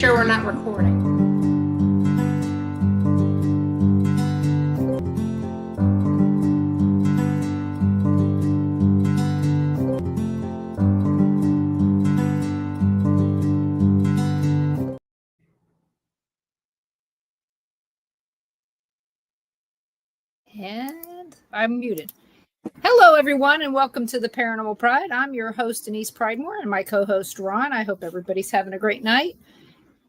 Sure, we're not recording. And I'm muted. Hello, everyone, and welcome to the Paranormal Pride. I'm your host, Denise Pridemore, and my co-host, Ron. I hope everybody's having a great night.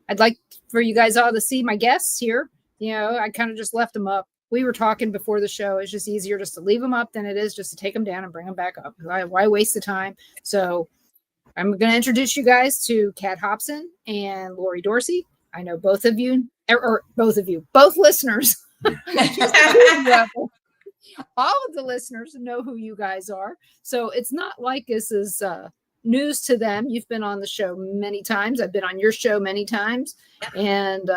I'd like for you guys all to see my guests here. You know, I kind of just left them up. We were talking before the show. It's just easier just to leave them up than it is just to take them down and bring them back up. Why waste the time? So I'm going to introduce you guys to Kat Hobson and Lori Dorsey. I know both of you, both listeners. All of the listeners know who you guys are. So it's not like this is news to them. You've been on the show many times. I've been on your show many times. And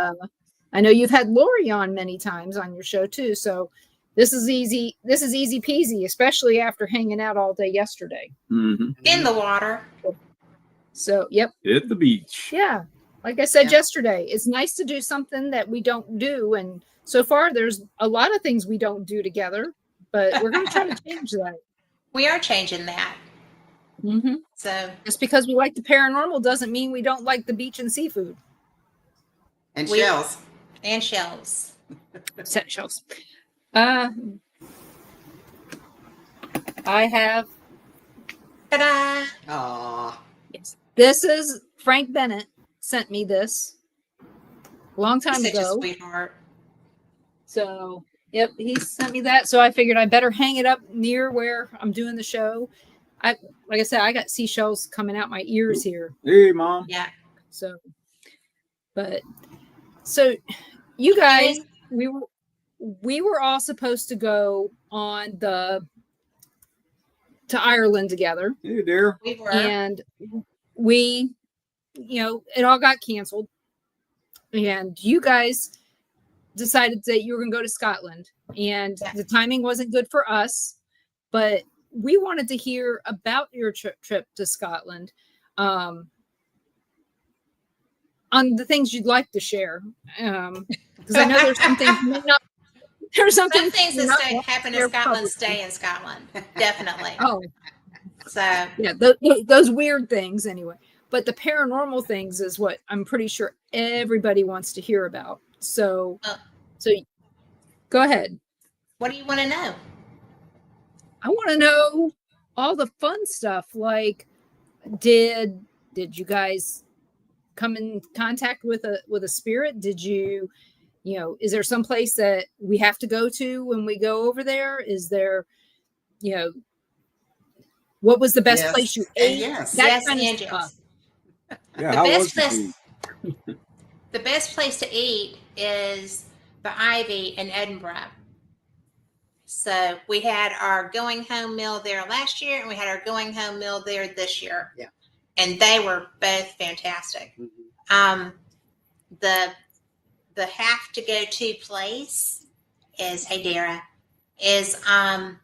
I know you've had Lori on many times on your show too. So this is easy. This is easy peasy, especially after hanging out all day yesterday. Mm-hmm. In the water. So, yep. At the beach. Yeah. Like I said yesterday, it's nice to do something that we don't do. And so far, there's a lot of things we don't do together, but we're going to try to change that. We are changing that. Mm-hmm. So just because we like the paranormal doesn't mean we don't like the beach and seafood. And shells. And shells. Set shells. I have. Ta-da! Aww. Yes. This is Frank Bennett sent me this a long time He's ago. such a sweetheart. So, yep, he sent me that. So I figured I better hang it up near where I'm doing the show. Like I said, I got seashells coming out my ears here. Hey, Mom. Yeah. So you guys, we were all supposed to go on to Ireland together. Hey, dear. We were. And we, it all got canceled. And you guys decided that you were going to go to Scotland. And the timing wasn't good for us. But we wanted to hear about your trip to Scotland. On the things you'd like to share. Because I know there's some things some things that happen in Scotland stay in Scotland. Definitely. Oh. So yeah, those weird things anyway. But the paranormal things is what I'm pretty sure everybody wants to hear about. So go ahead. What do you want to know? I want to know all the fun stuff. Like, did you guys come in contact with a spirit? Did you, is there some place that we have to go to when we go over there? Is there, what was the best place you ate? Yes. Yes, and yes. Yeah, the best place to eat is the Ivy in Edinburgh. So we had our going home meal there last year, and we had our going home meal there this year. Yeah. And they were both fantastic. Mm-hmm. The have to go to place is Hadera, is our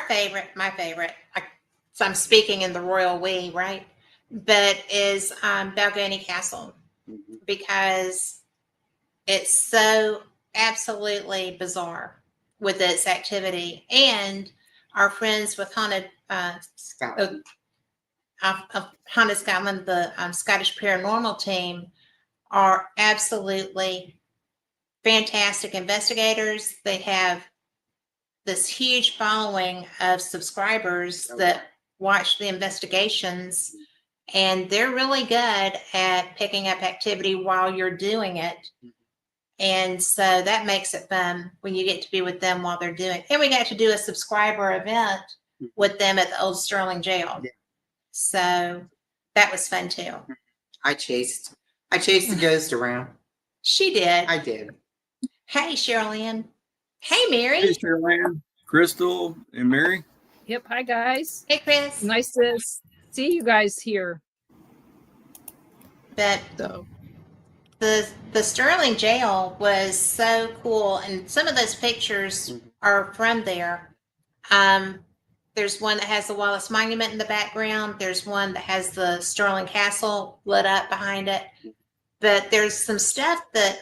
favorite, my favorite. So I'm speaking in the royal we, right? But is Balgony Castle, because it's so absolutely bizarre with its activity. And our friends with Haunted Scotland. Haunted Scotland, the Scottish Paranormal team, are absolutely fantastic investigators. They have this huge following of subscribers that watch the investigations, and they're really good at picking up activity while you're doing it. And so that makes it fun when you get to be with them while they're doing it. And we got to do a subscriber event with them at the old Sterling jail. Yeah. So that was fun too. I chased the ghost around. She did. I did. Hey, Sherilyn. Hey, Mary. Hey, Sherilyn, Crystal, and Mary. Yep. Hi, guys. Hey, Chris. Nice to see you guys here. But the Sterling jail was so cool, and some of those pictures are from there. There's one that has the Wallace Monument in the background. There's one that has the Sterling Castle lit up behind it. But there's some stuff that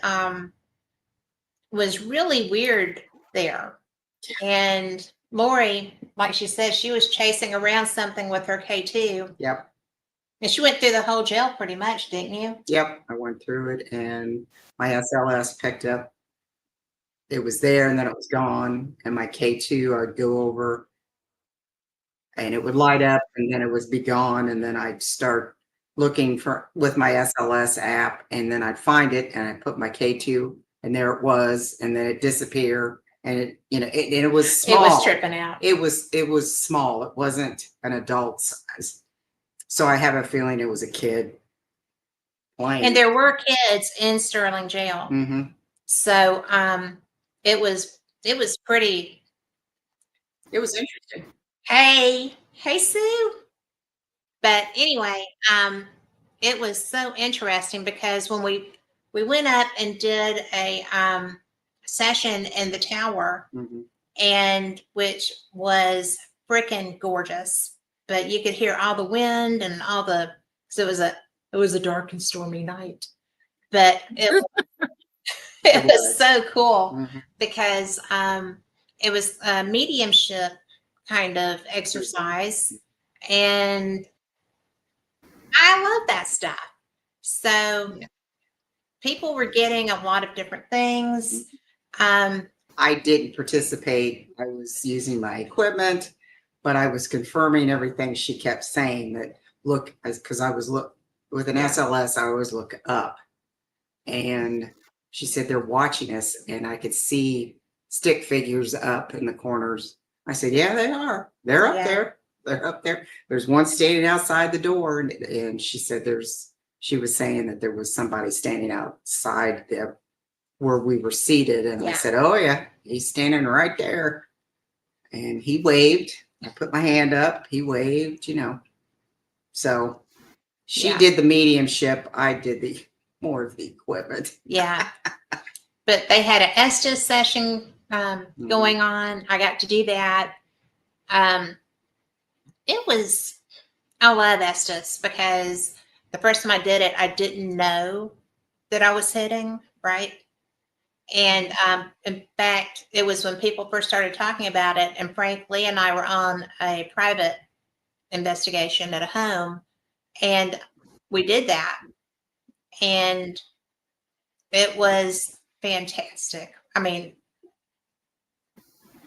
was really weird there. And Lori, like she said, she was chasing around something with her K2. Yep. And she went through the whole jail pretty much, didn't you? Yep. I went through it and my SLS picked up. It was there and then it was gone. And my K2, I'd go over and it would light up and then it would be gone. And then I'd start looking for with my SLS app and then I'd find it and I'd put my K2 and there it was. And then it disappeared. And it, it was small. It was tripping out. It was small. It wasn't an adult size. So I have a feeling it was a kid playing. And there were kids in Sterling jail. Mm-hmm. So it was pretty. It was interesting. Hey Sue. But anyway, it was so interesting because when we went up and did a session in the tower, Mm-hmm. and which was freaking gorgeous. But you could hear all the wind and all the, so it was a dark and stormy night. But it was so cool Mm-hmm. because it was a mediumship kind of exercise, and I love that stuff. So people were getting a lot of different things. I didn't participate. I was using my equipment, but I was confirming everything she kept saying that look, because I was with an SLS, I always look up. And she said they're watching us and I could see stick figures up in the corners. I said, yeah, they are. They're up there. They're up there. There's one standing outside the door. And she said she was saying that there was somebody standing outside there where we were seated. And I said, oh yeah, he's standing right there. And he waved. I put my hand up. He waved, So she did the mediumship. I did more of the equipment. Yeah. But they had an Estes session going on. I got to do that. I love Estes because the first time I did it, I didn't know that I was hitting, right? And in fact, it was when people first started talking about it, and Frank Lee and I were on a private investigation at a home, and we did that. And it was fantastic. I mean,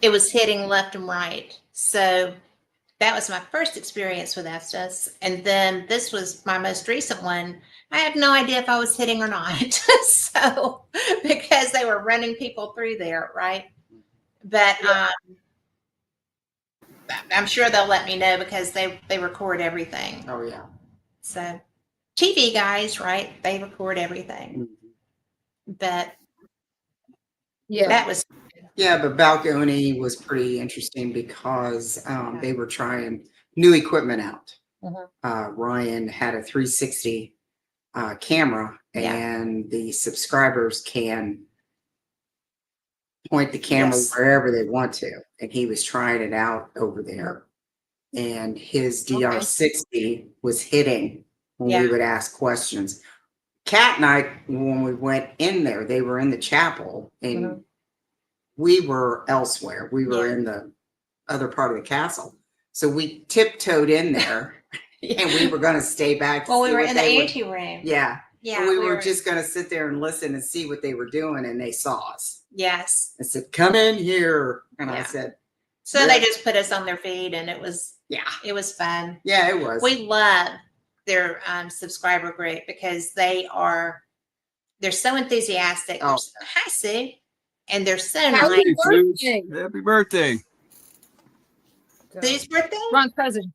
it was hitting left and right. So that was my first experience with Estes. And then this was my most recent one. I have no idea if I was hitting or not. So, because they were running people through there, right? But I'm sure they'll let me know because they record everything. Oh, yeah. So, TV guys, right? They record everything. Mm-hmm. But Yeah. But Balcony was pretty interesting because they were trying new equipment out. Mm-hmm. Ryan had a 360 camera, and the subscribers can point the camera wherever they want to. And he was trying it out over there. And his DR60 was hitting when we would ask questions. Kat and I, when we went in there, they were in the chapel and we were elsewhere. We were in the other part of the castle. So we tiptoed in there and we were going to stay back. Well, we were in the anteroom. Yeah. Yeah. And we were just going to sit there and listen and see what they were doing. And they saw us. Yes. I said, come in here. And I said. So they just put us on their feed and it was fun. Yeah, it was. We love their subscriber group because they're so enthusiastic. Oh. Hi, Sue. And they're so Happy nice. birthday. Happy birthday. Sue's birthday? Ron's cousin.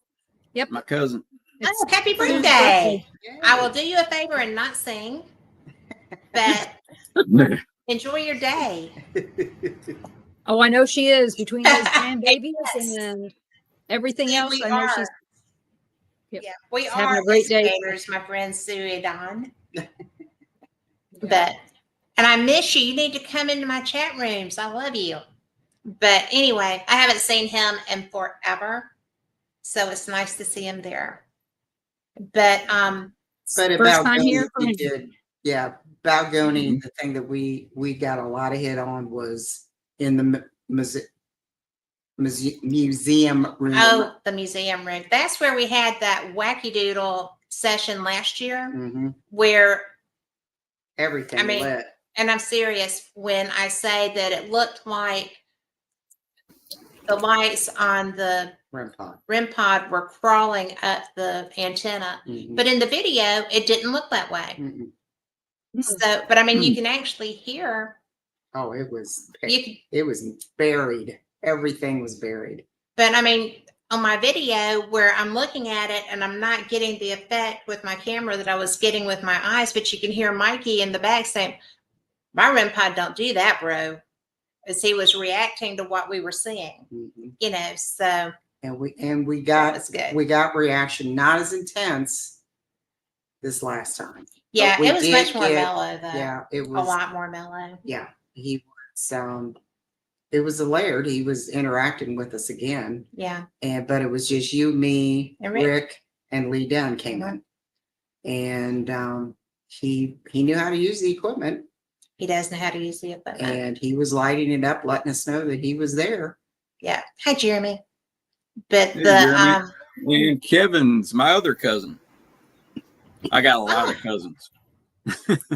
Yep. My cousin. Oh, happy Sue's birthday. I will do you a favor and not sing, but enjoy your day. Oh, I know she is between those grandbabies and everything else. We I know are. she's We having are a great day. investigators, my friend Sue and Don. And I miss you. You need to come into my chat rooms. I love you. But anyway, I haven't seen him in forever. So it's nice to see him there. But But at First time Balgony, here for we him. did, yeah, Balgony, Mhm. the thing that we got a lot of hit on was in the museum room. oh, the museum room. That's where we had that wacky doodle session last year, Mhm. where, Everything I mean, lit. and I'm serious when I say that it looked like the lights on the REM pod. REM pod were crawling up the antenna. Mhm. But in the video, it didn't look that way. Mm-mm. So, but I mean, you can actually hear, Oh, it was you can, it was buried. Everything was buried. but I mean, on my video where I'm looking at it and I'm not getting the effect with my camera that I was getting with my eyes, but you can hear Mikey in the back saying, my REM pod don't do that, bro. As he was reacting to what we were seeing, Mhm. you know, so And we that got was good. we got reaction not as intense this last time. Yeah, we it was did much more get- mellow though. Yeah, it A was. lot more mellow. Yeah, he was. It was a Laird. He was interacting with us again, Yeah. but it was just you, me, And Rick. Rick, and Lee Dunn came in, and he knew how to use the equipment, He does know how to use the equipment. and he was lighting it up, letting us know that he was there. Yeah. Hi, Jeremy. But Hey, the Jeremy. And Kevin's my other cousin. I got a lot of cousins.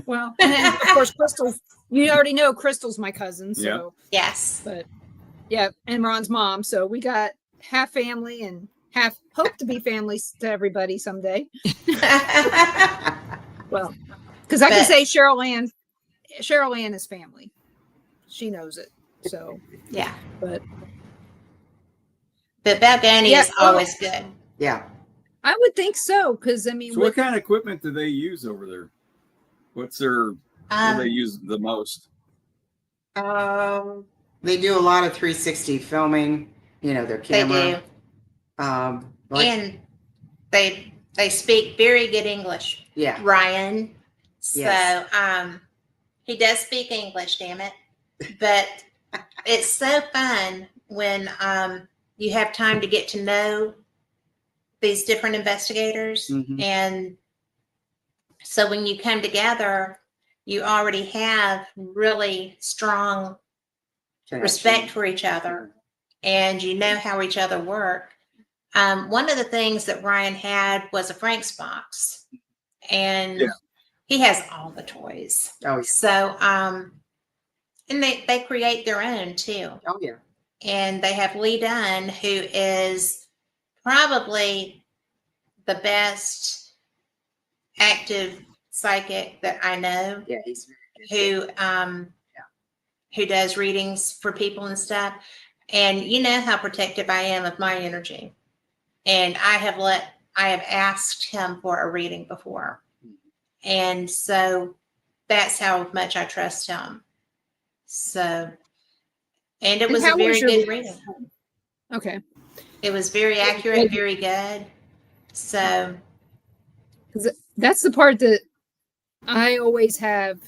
Well, and then of course, Crystal. You already know Crystal's my cousin, so yes. but yeah, and Ron's mom. So we got half family and half hope to be families to everybody someday. Well, because I can But- say Cheryl Ann is family. She knows it. So, Yeah. but Balgony Yeah, is always good. Yeah, I would think so because I mean, So what kind of equipment do they use over there? What's their what do they use the most? they do a lot of 360 filming. You know, their They camera. do. Like, And they speak very good English. yeah, Ryan. So Yes. he does speak English, damn it. But it's so fun when you have time to get to know these different investigators. Mhm. And so when you come together, you already have really strong respect for each other and you know how each other work. One of the things that Ryan had was a Frank's box, and Yeah. he has all the toys. Oh, yeah. So, and they create their own too. Oh, yeah. And they have Lee Dunn, who is probably the best active psychic that I know, Yeah, he's very good. who does readings for people and stuff. And you know how protective I am of my energy. And I have asked him for a reading before. And so that's how much I trust him. So, and it And was how a very was your- good reading. okay, It was very accurate, very good. So, that's the part that I always have.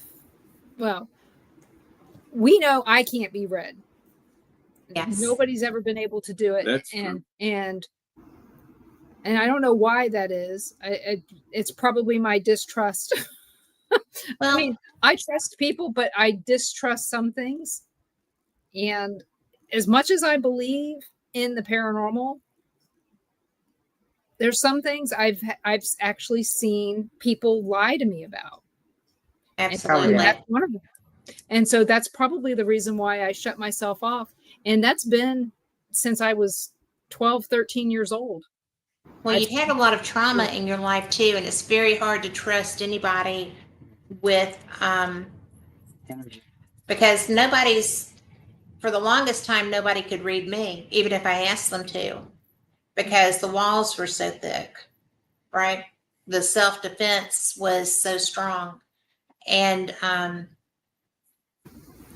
Well, we know I can't be read. yes. Nobody's ever been able to do it. That's and I don't know why that is. It's probably my distrust. Well, I mean, I trust people, but I distrust some things. And as much as I believe in the paranormal, there's some things I've actually seen people lie to me about. absolutely. And that's one of them. And so that's probably the reason why I shut myself off. And that's been since I was 12, 13 years old. Well, you've had a lot of trauma in your life too, and it's very hard to trust anybody with Energy. because for the longest time nobody could read me, even if I asked them to, because the walls were so thick, right? The self-defense was so strong. And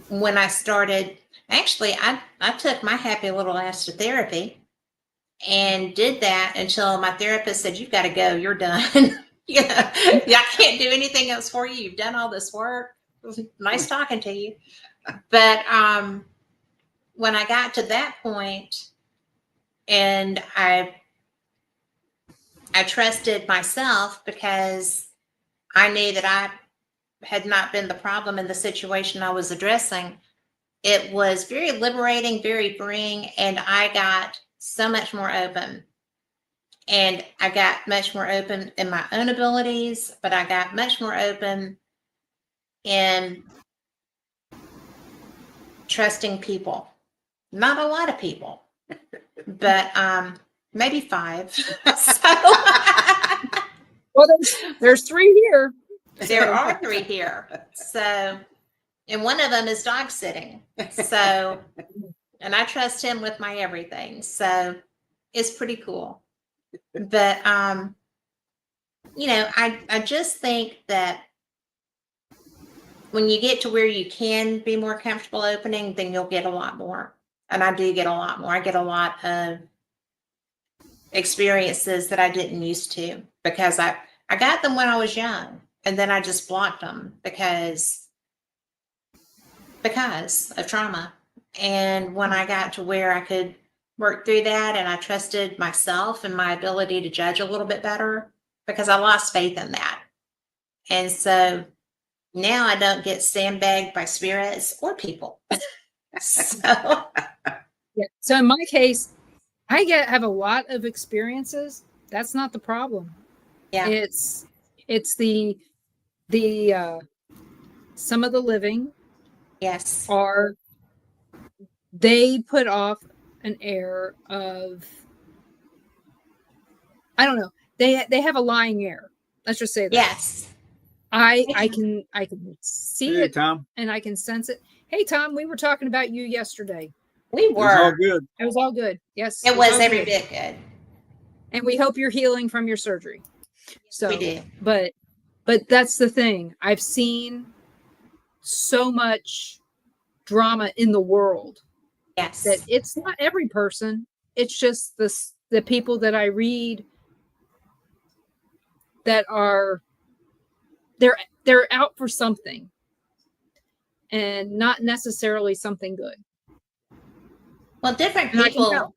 when I started, actually, I took my happy little ass to therapy and did that until my therapist said, "You've got to go. You're done." Yeah, I can't do anything else for you. You've done all this work. It was nice talking to you. But when I got to that point and I I trusted myself because I knew that I had not been the problem in the situation I was addressing. It was very liberating, very freeing, and I got so much more open. And I got much more open in my own abilities, but I got much more open in trusting people. Not a lot of people, but maybe 5. So Well, there's 3 here. there are 3 here. So, and one of them is dog sitting. So, and I trust him with my everything. So it's pretty cool. But, you know, I just think that when you get to where you can be more comfortable opening, then you'll get a lot more. And I do get a lot more. I get a lot of experiences that I didn't used to because I got them when I was young, and then I just blocked them because of trauma. And when I got to where I could work through that and I trusted myself and my ability to judge a little bit better, because I lost faith in that. And so now I don't get sandbagged by spirits or people. So Yeah. So in my case, I have a lot of experiences. That's not the problem. yeah, It's the some of the living yes, they put off an air of, I don't know. They have a lying air. Let's just say that. yes. I can see Hey, it Tom. and I can sense it. Hey Tom, we were talking about you yesterday. We It was all were. good. It was all good. Yes. It was all every good. bit good. And we hope you're healing from your surgery. So We do. but that's the thing. I've seen so much drama in the world Yes. that it's not every person. It's just the people that I read that are they're out for something and not necessarily something good. Well, different And I can people. tell.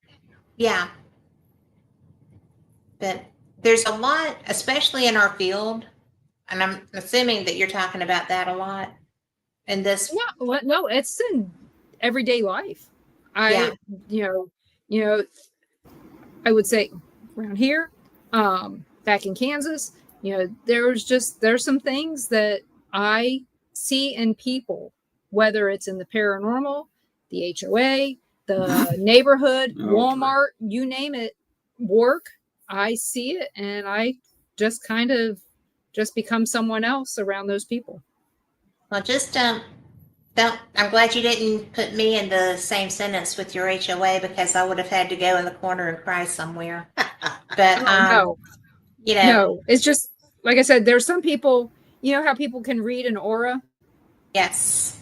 Yeah. But there's a lot, especially in our field, and I'm assuming that you're talking about that a lot in this. No, it's in everyday life. Yeah. You know, I would say around here, back in Kansas, there's some things that I see in people, whether it's in the paranormal, the HOA, the neighborhood, Oh, Walmart, you name it, work. I see it, and I just kind of just become someone else around those people. Well, just don't. I'm glad you didn't put me in the same sentence with your HOA, because I would have had to go in the corner and cry somewhere. But No. you know, No, it's just like I said, there's some people, you know how people can read an aura? yes,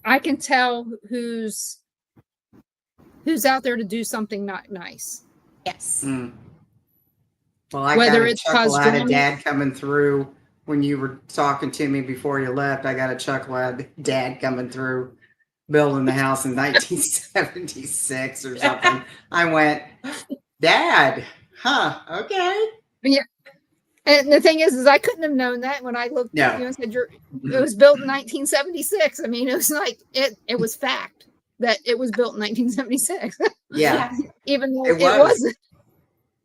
I can tell who's out there to do something not nice. yes. Mm. Well, I Whether got a it's chuckle caused out of drama. Dad coming through when you were talking to me before you left. I got a chuckle out of Dad coming through building the house in 1976 or something. I went, Dad, huh? Okay. Yeah. And the thing is I couldn't have known that when I looked No. at you and said it was built in 1976. I mean, it was like it was fact that it was built in 1976. Yeah. Even though It it was. wasn't.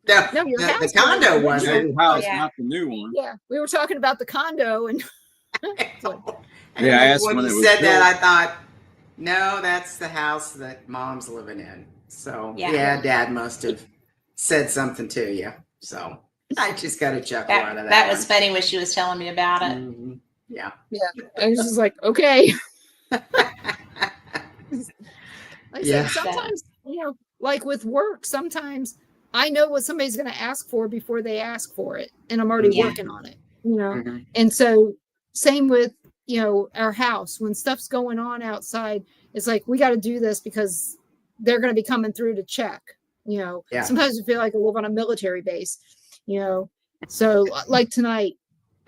No, No, your house the condo was wasn't. New house, Yeah. not the new one. Yeah, we were talking about the condo and And Yeah, I asked when when you it was said that, built. I thought, no, that's the house that Mom's living in. So Yeah. yeah, Dad must have said something to you. So I just got a chuckle out of that. That was funny when she was telling me about it. Mhm. Yeah. I was just like, okay. Like I Yeah. said, sometimes, like with work, sometimes I know what somebody's going to ask for before they ask for it, and I'm already Yeah. working on it, Mhm. And so, same with, our house. When stuff's going on outside, it's like, we got to do this because they're going to be coming through to check, Yeah. Sometimes I feel like I live on a military base, So, like tonight,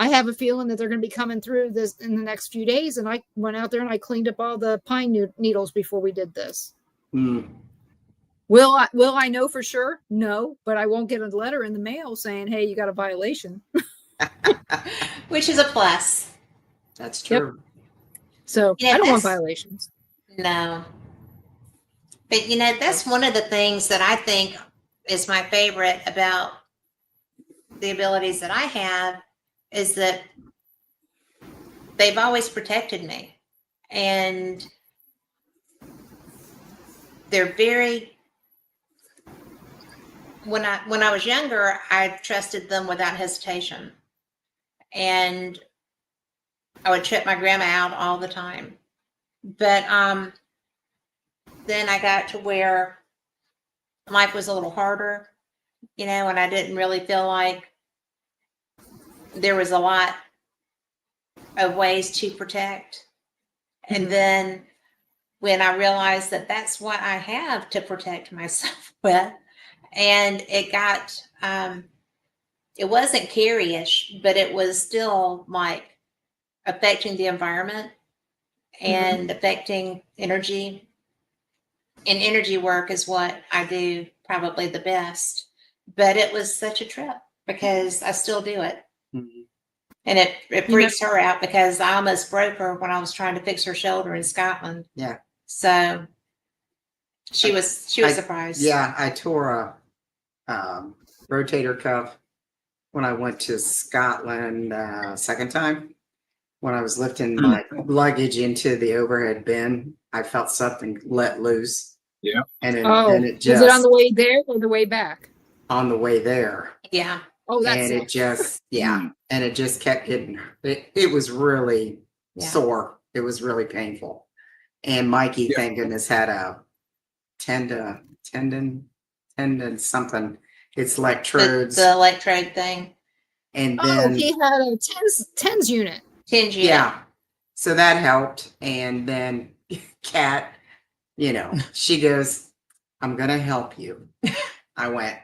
I have a feeling that they're going to be coming through this in the next few days. And I went out there and I cleaned up all the pine needles before we did this. Mm. Will I know for sure? No, but I won't get a letter in the mail saying, "Hey, you got a violation." Which is a plus. That's Yep. true. So Yeah, I don't want that's- violations. No. But that's one of the things that I think is my favorite about the abilities that I have is that they've always protected me. And they're very, when I was younger, I trusted them without hesitation. And I would trip my grandma out all the time. But then I got to where life was a little harder, and I didn't really feel like there was a lot of ways to protect. And then when I realized that that's what I have to protect myself with, and it got, it wasn't carryish, but it was still like affecting the environment and affecting energy. And energy work is what I do probably the best. But it was such a trip because I still do it. Mhm. And it freaks her out because I almost broke her when I was trying to fix her shoulder in Scotland. Yeah. So she was surprised. Yeah, I tore a rotator cuff when I went to Scotland second time. When I was lifting my luggage into the overhead bin, I felt something let loose. Yeah. And Oh, it was just it on the way there or the way back? on the way there. Yeah. Oh, that's And it. it just and it just kept getting it was really sore. It was really painful. And Mikey, thank goodness, had a tendon something. It's electrodes. The electrode thing. And Oh, then he had a tens unit. Tinge. yeah. So that helped. And then Kat, she goes, "I'm gonna help you." I went,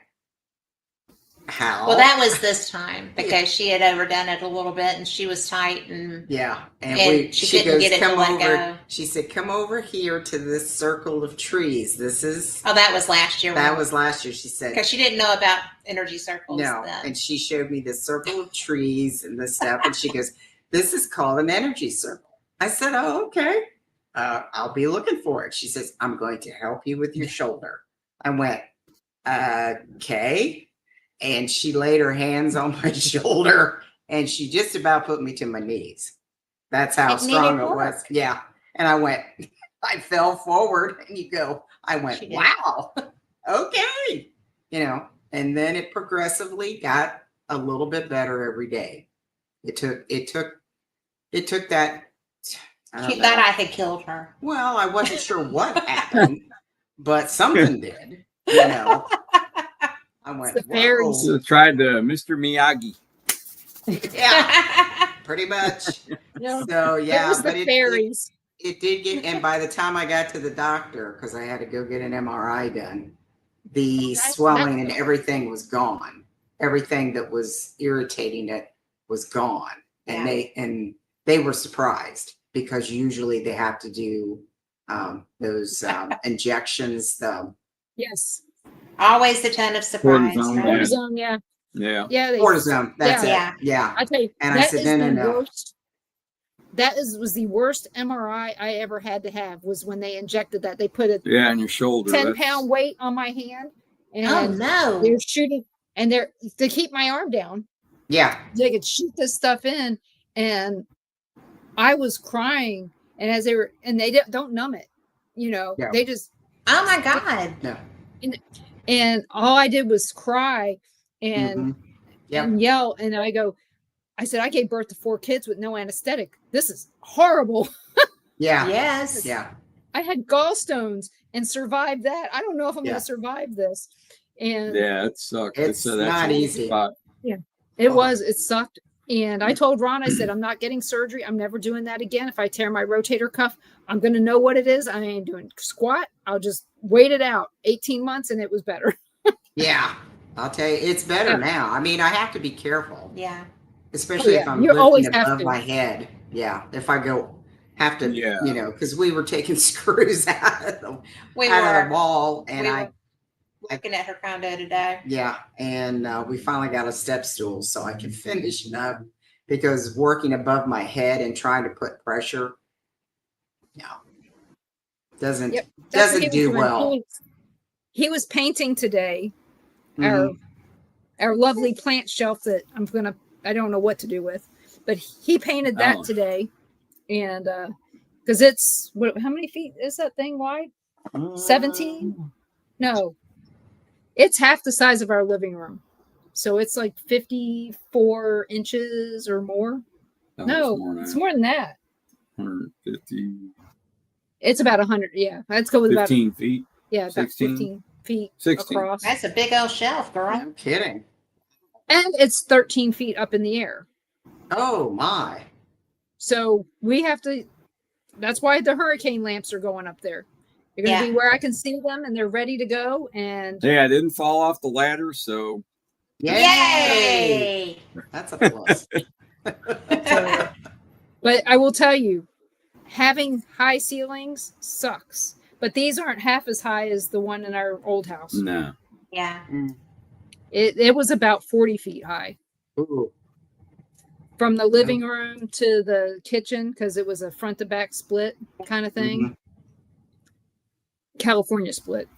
"How?" Well, that was this time because she had overdone it a little bit and she was tight and yeah. and she couldn't get it to let go. She said, "Come over here to this circle of trees. This is." Oh, that was last year. That was last year. She said, because she didn't know about energy circles. no. Then. And she showed me this circle of trees and this stuff. And she goes, "This is called an energy circle." I said, "Oh, okay. I'll be looking for it." She says, "I'm going to help you with your shoulder." I went, "Okay." And she laid her hands on my shoulder and she just about put me to my knees. That's how strong it was. Yeah. And I went, I fell forward and I went, wow, okay. And then it progressively got a little bit better every day. It took that. She thought I had killed her. Well, I wasn't sure what happened, but something did, I went, the fairies. So tried Mr. Miyagi. Yeah, pretty much. No, So yeah, it was the fairies. It did get, and by the time I got to the doctor, because I had to go get an MRI done, the swelling and everything was gone. Everything that was irritating it was gone, and they were surprised because usually they have to do those injections. Yes. Always a ton of surprise. Cortisone, Right? Cortisone, yeah. Yeah. Yeah. Cortisone. That's Yeah. it. Yeah. I tell you, And I said, no. worst. That was the worst MRI I ever had to have was when they injected that. They put a Yeah, on your shoulder. 10-pound weight on my hand. And Oh no. they're shooting and they keep my arm down. Yeah. They could shoot this stuff in. And I was crying. And as they were, and they don't numb it, Yeah. they just, Oh my God. No. and all I did was cry and, Yep. and yell. And I said, I gave birth to 4 kids with no anesthetic. This is horrible. Yeah. Yes. Yeah. I had gallstones and survived that. I don't know if I'm going Yeah. to survive this. And Yeah, it sucked. It's that's not a easy. spot. it sucked. And I told Ron, I said, I'm not getting surgery. I'm never doing that again. If I tear my rotator cuff, I'm going to know what it is. I ain't doing squat. I'll just wait it out 18 months and it was better. Yeah. I'll tell you, it's better now. I mean, I have to be careful, Yeah. especially if I'm You always lifting have above to. my head. Yeah. If I have to, Yeah. because we were taking screws out of the We out of were. the wall, and We I were. looking at her condo today. Yeah, and we finally got a step stool so I can finish it up because working above my head and trying to put pressure, no, doesn't Yep, that's what doesn't he was do doing. well. He was painting today Mhm. our lovely plant shelf that I don't know what to do with, but he painted that Oh. today, and because it's how many feet is that thing wide? 17? No, it's half the size of our living room, so it's like 54 inches or more. No, it's more than that. 150, It's about 100. Yeah, let's go with about 15 feet. about 16? 15 feet 16. across, That's a big old shelf, girl. No kidding. and it's 13 feet up in the air. Oh my. So we have to. That's why the hurricane lamps are going up there. They're going to Yeah. be where I can see them, and they're ready to go. And Yeah, I didn't fall off the ladder, so Yay! That's a plus. but I will tell you, having high ceilings sucks. But these aren't half as high as the one in our old house. no. Yeah. It was about 40 feet high Ooh. from the living room to the kitchen because it was a front to back split kind of thing. Mhm. California split.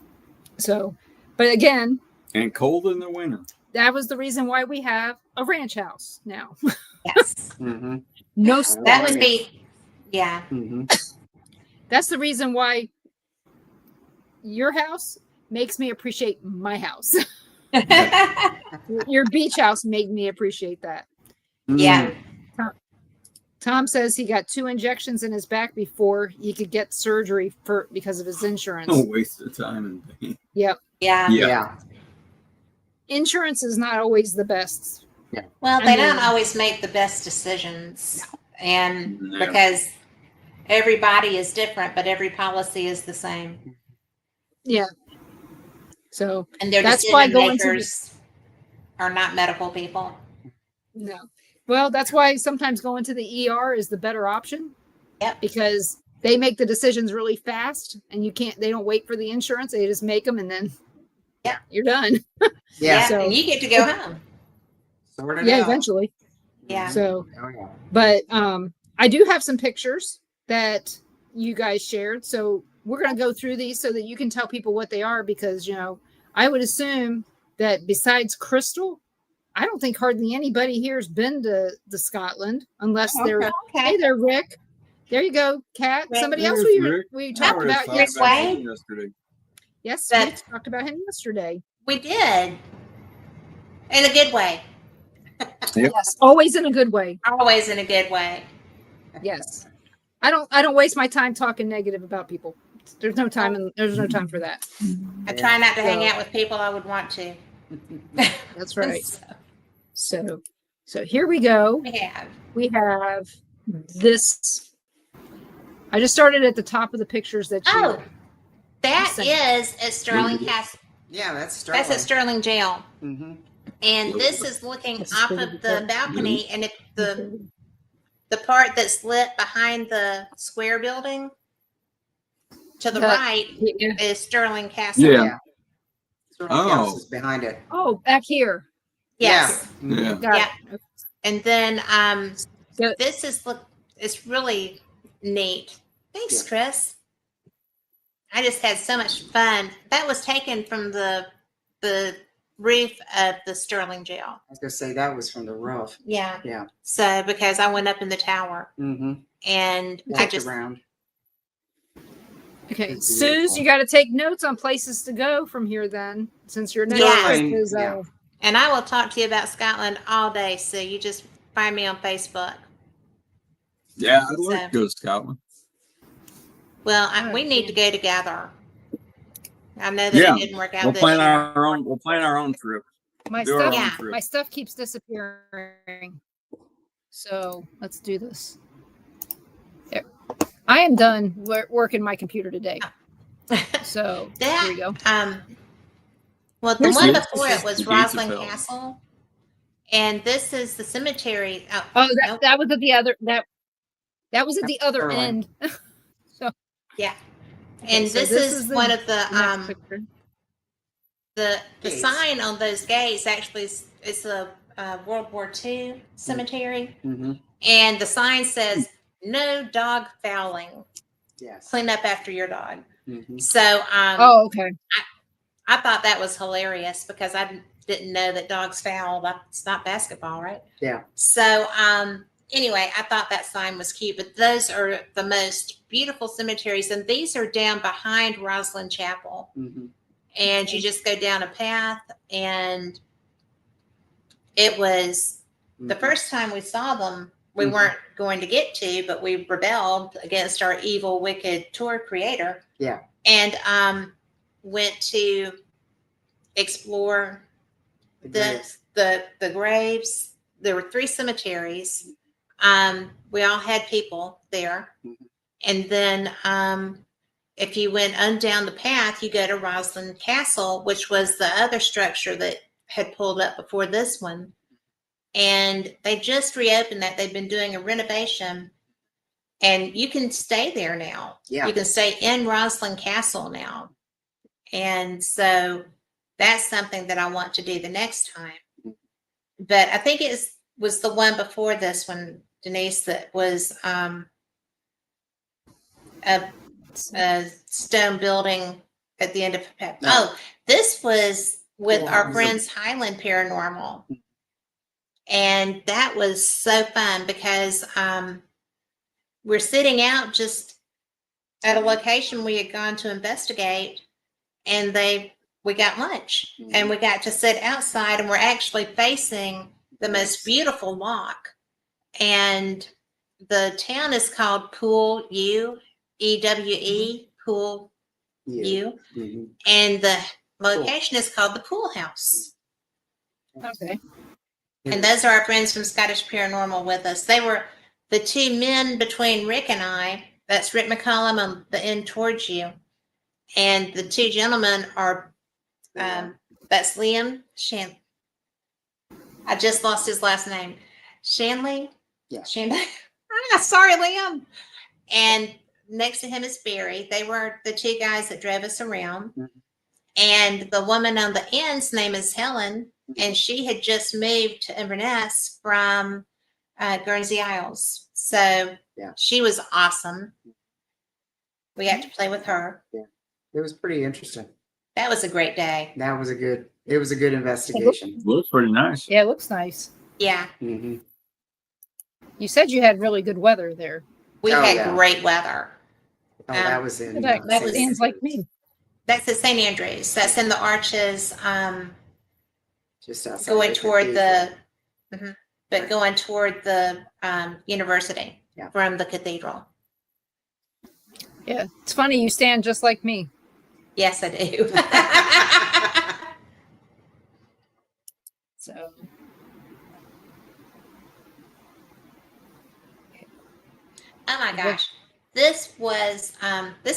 So, but again, And cold in the winter. that was the reason why we have a ranch house now. Yes. Mhm. No, That would be, yeah. Mhm. that's the reason why your house makes me appreciate my house. Your beach house made me appreciate that. Yeah. Tom says he got 2 injections in his back before he could get surgery because of his insurance. No waste of time and pain. Yep. Yeah. Yeah. Insurance is not always the best. Well, I they don't mean- always make the best decisions. And No. because everybody is different, but every policy is the same. Yeah. So And their That's why decision going to the- makers are not medical people. no. Well, that's why sometimes going to the ER is the better option. Yep. Because they make the decisions really fast and they don't wait for the insurance. They just make them and then Yeah. you're done. Yeah. So- And you get to go home. Sort it Yeah, out. eventually. Yeah. So, Oh yeah. but I do have some pictures that you guys shared. So we're going to go through these so that you can tell people what they are because, I would assume that besides Crystal, I don't think hardly anybody here has been to Scotland unless they're, hey Okay. there, Rick. There you go, Kat. Rick. Somebody else There's Rick. we I talked already about thought Rick yesterday. Way? him yesterday. Yes, But- we talked about him yesterday. We did. In a good way. Yep. Yes, always in a good way. Always in a good way. Yes. I don't waste my time talking negative about people. There's no time for that. I try not to hang So- out with people I would want to. That's right. So here we go. We have. We have this. I just started at the top of the pictures that you. Oh, that Same. is at Sterling Castle. Yeah, that's Sterling. That's at Sterling Jail. Mm-hmm. And this is looking That's off pretty of good. the balcony, and the part that's lit behind the square building to the That- right Yeah. is Sterling Castle. Yeah. Sterling Oh. House is behind it. Oh, back here. Yes. Yeah. Got it. And then So- this is it's really neat. Thanks, Yeah. Chris. I just had so much fun. That was taken from the roof of the Sterling Jail. I was gonna say that was from the roof. Yeah. Yeah. So because I went up in the tower Mm-hmm. and I Walked just around. Okay, It's Suze, beautiful. you got to take notes on places to go from here. Then, since you're next, Yeah. because, Yeah. and I will talk to you about Scotland all day. So you just find me on Facebook. Yeah, I'd like to go to Scotland. Well, Alright, we need yeah. to go together. I know that Yeah, it didn't work out We'll this plan year. our own. We'll plan our own trip. my Do our stuff, own Yeah. trip. my stuff keeps disappearing. So let's do this. There. I am done working my computer today. So That- here we go. Well, the Here's one the- before it was the gates of Roslyn hell. Castle, and this is the cemetery. Oh, nope. that was at the other that was at the other Sterling. end. Yeah. Okay, And so this is the one of the next picture. the Gates. sign on those gates actually is a World War II cemetery, Mm-hmm. and the sign says "No dog fouling. Yes. Clean up after your dog." Mm-hmm. So Oh, okay. I thought that was hilarious because I didn't know that dogs foul. It's not basketball, right? Yeah. So anyway, I thought that sign was cute, but those are the most beautiful cemeteries, and these are down behind Roslyn Chapel. Mm-hmm. And you just go down a path, and it was the first time we saw them, we Mhm. weren't going to get to, but we rebelled against our evil, wicked tour creator. Yeah. And went to explore the graves. There were 3 cemeteries. We all had people there. Mhm. And then if you went on down the path, you go to Roslyn Castle, which was the other structure that had pulled up before this one. And they just reopened that. They've been doing a renovation, and you can stay there now. Yeah. You can stay in Roslyn Castle now. And so that's something that I want to do the next time. But I think it was the one before this one, Denise, that was a stone building at the end of a path. No. Oh, this was with Cool our house. friends Highland Paranormal. And that was so fun because we're sitting out just at a location we had gone to investigate, and we got lunch, and we got to sit outside, and we're actually facing the most beautiful lock. And the town is called Pool U, E-W-E, Pool U. Mm-hmm. And the location is called the Pool House. Okay. And those are our friends from Scottish Paranormal with us. They were the 2 men between Rick and I. That's Rick McCollum on the end towards you. And the 2 gentlemen are, that's Liam Shan. I just lost his last name. Shanley? Yeah. Shanley. Sorry, Liam. And next to him is Barry. They were the 2 guys that drove us around. Mhm. And the woman on the end's name is Helen. And she had just moved to Inverness from Guernsey Isles. So Yeah. she was awesome. We got to play with her. It was pretty interesting. That was a great day. It was a good investigation. Looks pretty nice. Yeah, it looks nice. Yeah. Mm-hmm. You said you had really good weather there. We Oh, had yeah. great weather. Oh, that was in. That was- sounds like me. That's at St. Andrews. That's in the Arches, Just outside going the toward cathedral. but going toward the university Yeah. from the cathedral. Yeah, it's funny. You stand just like me. Yes, I do. So Oh my gosh. This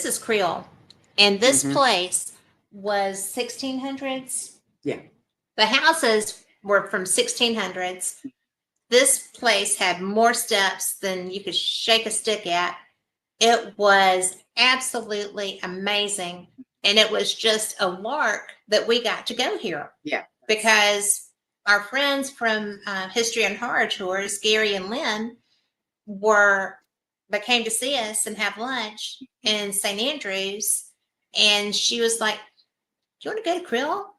is Creole. And this Mhm. place was 1600s. Yeah. The houses were from 1600s. This place had more steps than you could shake a stick at. It was absolutely amazing. And it was just a lark that we got to go here. Yeah. Because our friends from History and Horror Tours, Gary and Lynn, they came to see us and have lunch in St. Andrews. And she was like, "Do you want to go to Creole?"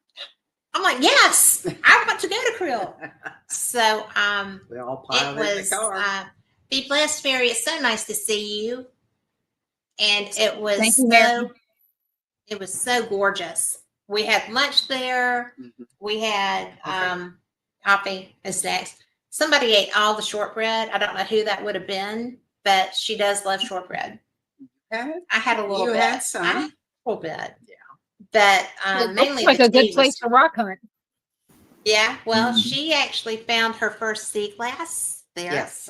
I'm like, "Yes, I want to go to Creole." So We all it piled in the was car. be blessed, Mary. It's so nice to see you. And it was Thank you, Mary. so gorgeous. We had lunch there. Mhm. We had coffee and snacks. Somebody ate all the shortbread. I don't know who that would have been, but she does love shortbread. Okay. I had a little You bit. had some. I had a little bit. Yeah. But it mainly looks like the a good tea place was, to rock hunt. yeah. Well, Mhm. she actually found her first sea glass there. Yes.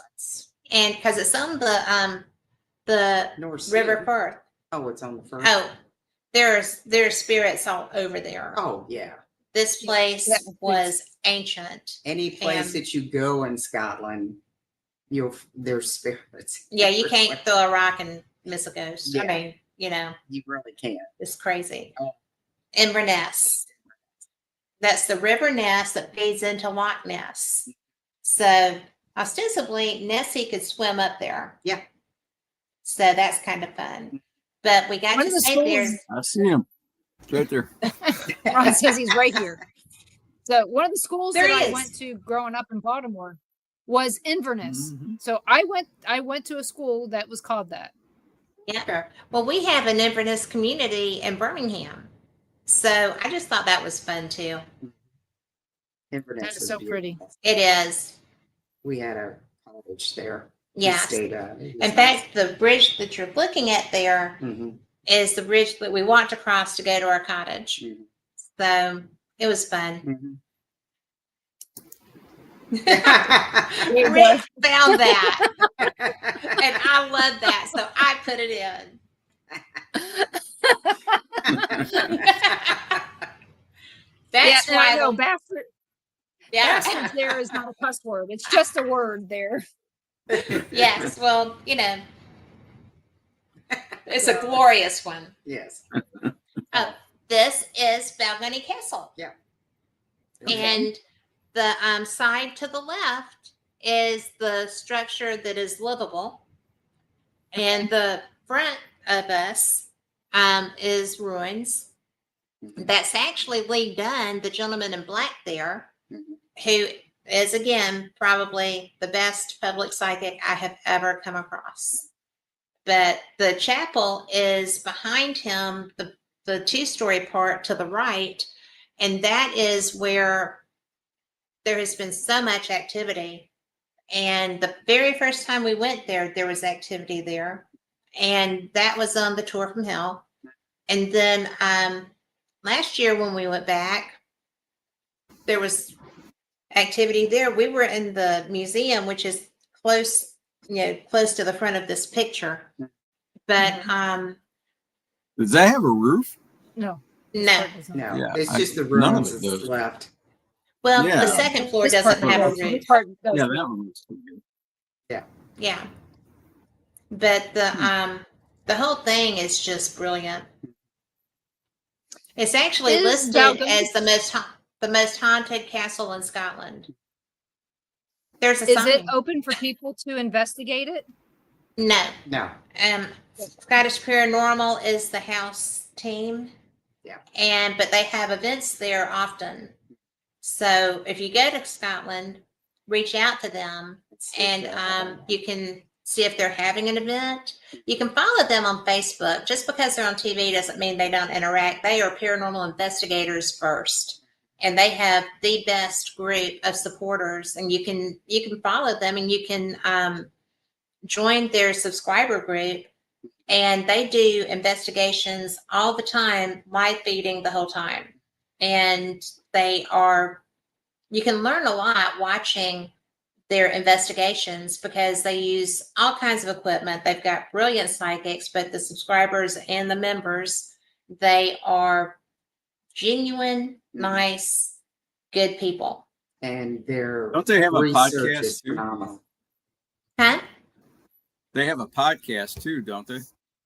And because it's on the North Sea. River Firth. Oh, it's on the first. Oh, there's spirits all over there. Oh, yeah. This place Yeah. was ancient. Any place And- that you go in Scotland, there's spirits. Yeah, you can't throw a rock and miss a ghost. I Yeah. mean, You really can't. it's crazy. Oh. Inverness. That's the river Ness that feeds into Loch Ness. So ostensibly, Nessie could swim up there. Yeah. So that's kind of fun. But we got One to of the stay schools- there. I see him. It's right there. Ron says he's right here. So one of the schools There that he I is. went to growing up in Baltimore was Inverness. Mhm. So I went to a school that was called that. Yeah. Okay. Well, we have an Inverness community in Birmingham. So I just thought that was fun too. Inverness That is so pretty. beautiful. It is. We had a college there. We Yes. stayed, it was In nice. fact, the bridge that you're looking at there Mhm, is the bridge that we walked across to go to our cottage. mhm, So it was fun. mhm. Rick found that, and I love that, so I put it in. That's yeah, and I why. know bastard. Yeah. Bastards there is not a cuss word. It's just a word there. Yes. Well, it's a glorious one. Yes. This is Balgony Castle. Yeah. And the side to the left is the structure that is livable. And the front of us is ruins. That's actually Lee Dunn, the gentleman in black there, who is, again, probably the best public psychic I have ever come across. But the chapel is behind him, the two-story part to the right, and that is where there has been so much activity. And the very first time we went there, there was activity there. And that was on the tour from hell. And then last year when we went back, there was activity there. We were in the museum, which is close to the front of this picture. But Does that have a roof? No. no. No, Yeah, it's I- just the none of ruins it that's does. left. Well, Yeah. the second floor This doesn't part have a does. roof. This part does. Yeah, that one looks pretty good. Yeah. But the whole thing is just brilliant. It's actually Is listed Balgony- as the most haunted castle in Scotland. There's a Is sign. it open for people to investigate it? No. No. Scottish Paranormal is the house team. Yeah. But they have events there often. So if you go to Scotland, reach out to them and you can see if they're having an event. You can follow them on Facebook. Just because they're on TV doesn't mean they don't interact. They are paranormal investigators first, and they have the best group of supporters. And you can follow them, and you can join their subscriber group. And they do investigations all the time, live feeding the whole time. And you can learn a lot watching their investigations because they use all kinds of equipment. They've got brilliant psychics, but the subscribers and the members, they are genuine, nice, good people. And their Don't they have a research podcast is too? phenomenal. Huh? They have a podcast too, don't they?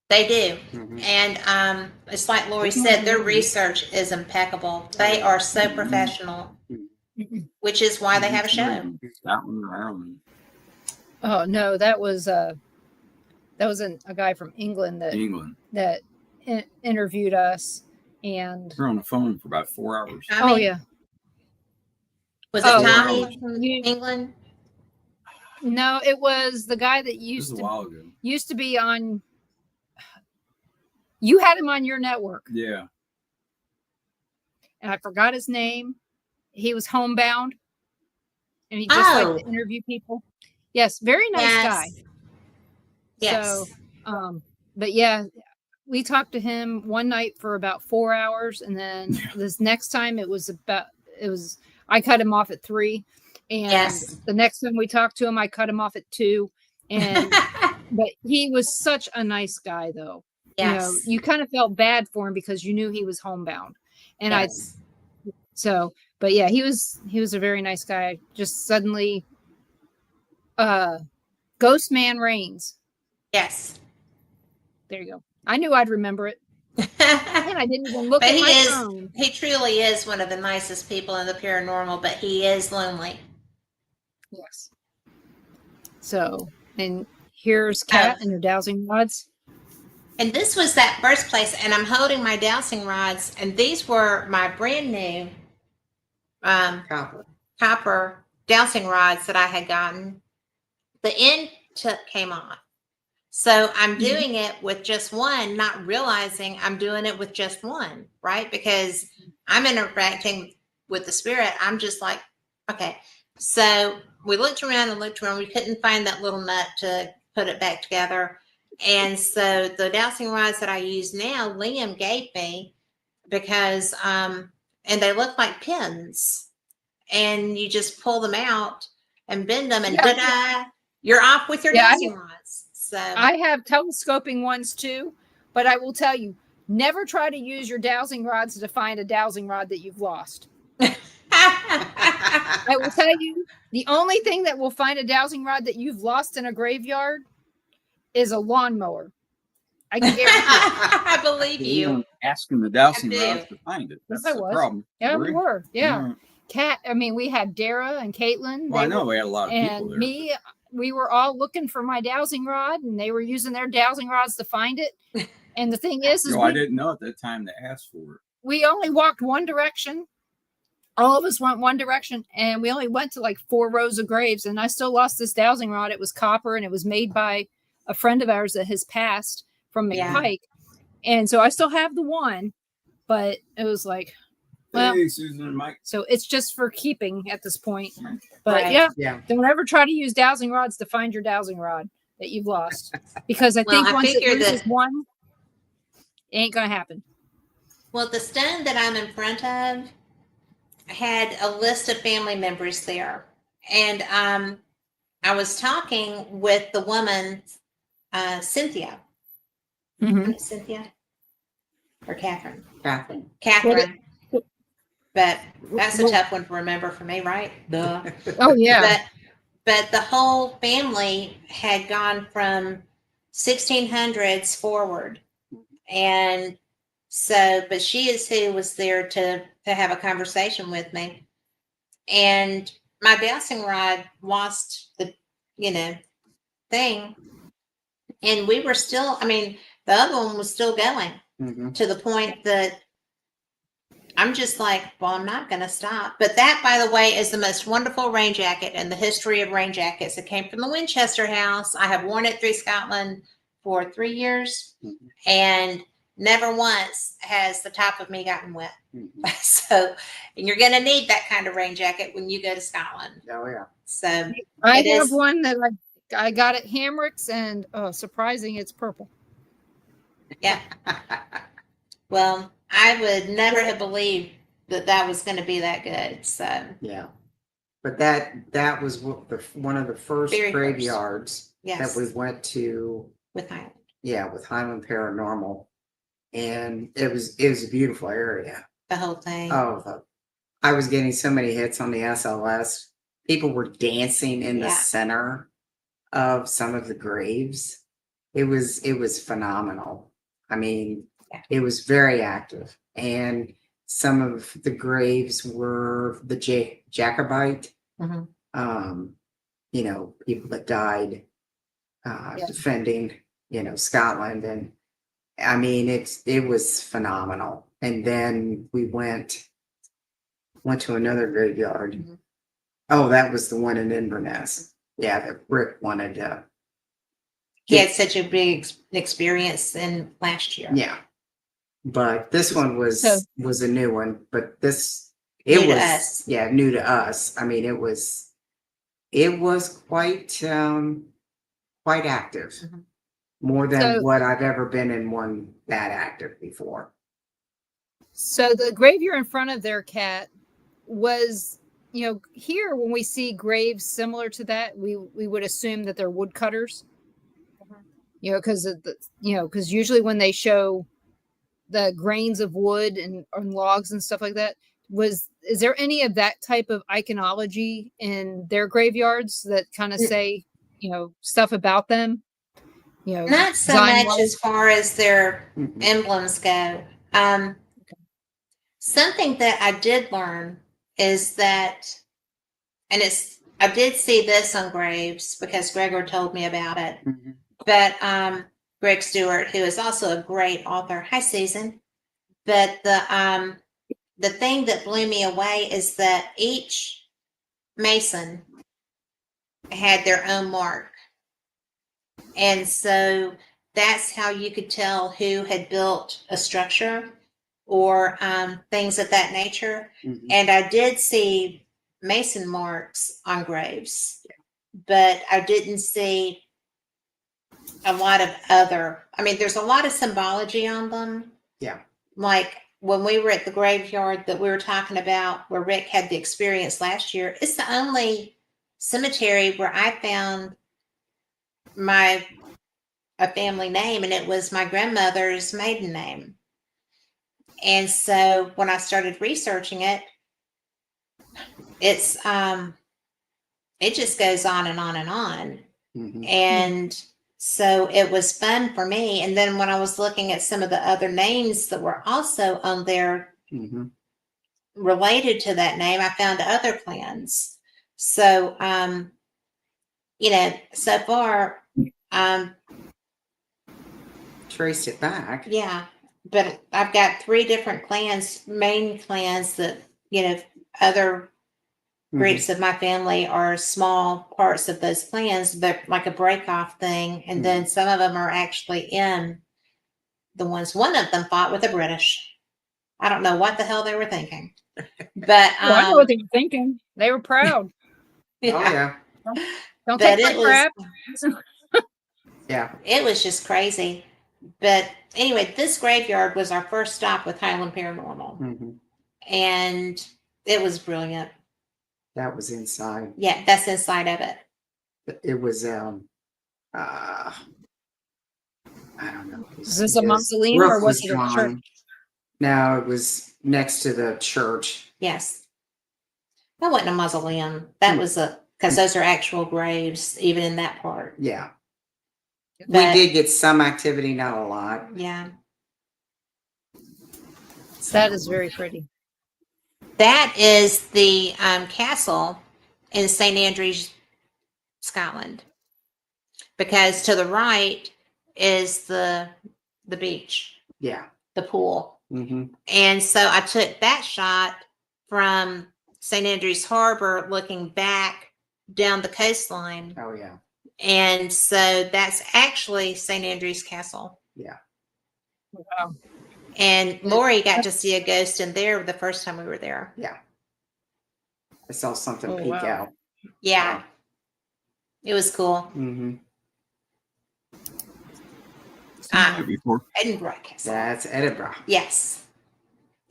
They do. Mhm. And it's like Lori said, their research is impeccable. They are so professional, which is why they have a show. Scotland or Ireland. Oh no, that was a guy from England England. that interviewed us, and We're on the phone for about 4 hours. oh yeah, Was it Oh, Tommy wow. from You- England? no, it was the guy that This used is a to while ago. be on. You had him on your network, Yeah. and I forgot his name. He was homebound, and he just liked to interview people. Yes, very nice guy. Yes. So, but yeah, we talked to him one night for about 4 hours, and then this next time I cut him off at 3, and Yes. the next time we talked to him, I cut him off at 2, and but he was such a nice guy, though. Yes. You kind of felt bad for him because you knew he was homebound, and Yes. but yeah, he was a very nice guy. Just suddenly, Ghost Man Reigns. Yes. There you go. I knew I'd remember it. And I didn't even look But at he my is, phone. he truly is one of the nicest people in the paranormal, but he is lonely. Yes. So, and here's Kat and her dowsing rods. And this was that first place, and I'm holding my dowsing rods, and these were my brand new copper dowsing rods that I had gotten. The end tip came off. So I'm doing it with just one, not realizing I'm doing it with just one, right? Because I'm interacting with the spirit. I'm just like, okay. So we looked around and looked around. We couldn't find that little nut to put it back together. And so the dowsing rods that I use now, Liam gave me because, and they look like pins. And you just pull them out and bend them, and ta-da, you're off with your dowsing rods. So I have telescoping ones too, but I will tell you, never try to use your dowsing rods to find a dowsing rod that you've lost. I will tell you, the only thing that will find a dowsing rod that you've lost in a graveyard is a lawnmower. I can guarantee it. I believe you. Asking the dowsing I do. rods to find it. That's Yes, I the was. problem. Yeah, Were we you? were. Yeah. All right. Kat, I mean, we had Dara and Caitlin. Well, I They know were- we had a lot of people and there. me, we were all looking for my dowsing rod, and they were using their dowsing rods to find it. And the thing is I didn't know at that time to ask for it. we only walked one direction. All of us went one direction, and we only went to like 4 rows of graves. And I still lost this dowsing rod. It was copper, and it was made by a friend of ours that has passed from McPike. And so I still have the one, but it was like, well, Hey, Susan and Mike. so it's just for keeping at this point. But Right. yeah, don't ever try to use dowsing rods to find your dowsing rod that you've lost, because I Well, think I once it figured loses that- one, it ain't gonna happen. Well, the stone that I'm in front of had a list of family members there. And I was talking with the woman, Cynthia. Cynthia? Or Catherine? Catherine. But that's a tough one to remember for me, right? Duh. Oh yeah. But the whole family had gone from 1600s forward. And so, but she is who was there to have a conversation with me. And my dowsing rod lost the, thing. And we were still, I mean, the other one was still going to the point that I'm just like, well, I'm not going to stop. But that, by the way, is the most wonderful rain jacket in the history of rain jackets. It came from the Winchester house. I have worn it through Scotland for 3 years, and never once has the top of me gotten wet. So, and you're going to need that kind of rain jacket when you go to Scotland. Oh yeah. So I it have is- one that I got at Hamrick's, and surprising, it's purple. Yeah. Well, I would never have believed that was going to be that good. So Yeah. But that was one of the first Very first. graveyards yes, that we went to. with Highland. Yeah, with Highland Paranormal, and it was a beautiful area. The whole thing. I was getting so many hits on the SLS. People were dancing in the Yeah. center of some of the graves. It was phenomenal. I mean, Yeah. it was very active, and some of the graves were the Jacobite. Mhm. People that died Yeah. defending, Scotland, and I mean it was phenomenal. And then we went to another graveyard. Mhm. Oh, that was the one in Inverness. Yeah, that Rick wanted to. He had such a big experience in last year. Yeah, but this one was a new one. But New to us. new to us. I mean, it was quite active, Mhm. more than So- what I've ever been in one that active before. So the grave you're in front of there, Kat, was, here when we see graves similar to that, we would assume that they're woodcutters. Because usually when they show the grains of wood and logs and stuff like that, is there any of that type of iconology in their graveyards that kind of say, stuff about them? You know, Not so design much wise? as far as their Mhm. emblems go. Something that I did learn is that, and I did see this on Graves because Gregor told me about it. Mhm. But Greg Stewart, who is also a great author, hi Susan. But the thing that blew me away is that each Mason had their own mark, and so that's how you could tell who had built a structure or things of that nature. Mhm. And I did see Mason marks on graves, but I didn't see a lot of other. I mean, there's a lot of symbology on them. Yeah. Like when we were at the graveyard that we were talking about, where Rick had the experience last year, it's the only cemetery where I found a family name, and it was my grandmother's maiden name. And so when I started researching it, it's it just goes on and on and on. Mhm. And so it was fun for me. And then when I was looking at some of the other names that were also on there Mhm. related to that name, I found other clans. So so far, Traced it back. yeah, but I've got 3 different clans, main clans that, other Mhm. groups of my family are small parts of those clans, but like a break off thing. And then some of them are actually in the ones, one of them fought with the British. I don't know what the hell they were thinking, but Oh, I know what they were thinking. They were proud. Oh yeah. Don't But take my it was, crap. Yeah. it was just crazy. But anyway, this graveyard was our first stop with Highland Paranormal, Mhm. and it was brilliant. That was inside. Yeah, that's inside of it. It was I don't know. Is this a mausoleum or was it a church? No, it was next to the church. Yes. That wasn't a mausoleum. That was because those are actual graves, even in that part. Yeah. But, We did get some activity, not a lot. yeah. That is very pretty. That is the castle in St. Andrews, Scotland. Because to the right is the beach, Yeah. the pool. Mm-hmm. And so I took that shot from St. Andrews Harbor looking back down the coastline. Oh yeah. And so that's actually St. Andrews Castle. Yeah. Wow. And Lori got to see a ghost in there the first time we were there. Yeah. I saw something Oh, peek wow. out. Yeah. It was cool. Mm-hmm. Seen that before. Edinburgh Castle. That's Edinburgh. Yes.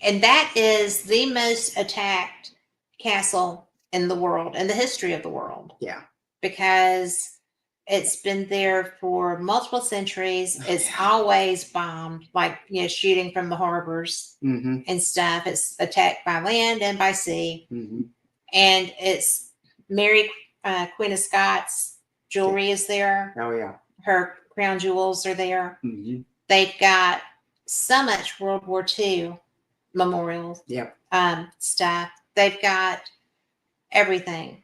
And that is the most attacked castle in the world, in the history of the world. Yeah. Because it's been there for multiple centuries. It's always bombed, like, shooting from the harbors Mm-hmm. and stuff. It's attacked by land and by sea. Mm-hmm. And it's Mary, Queen of Scots jewelry is there. Oh yeah. Her crown jewels are there. Mm-hmm. They've got so much World War II memorials, Yep. stuff. They've got everything.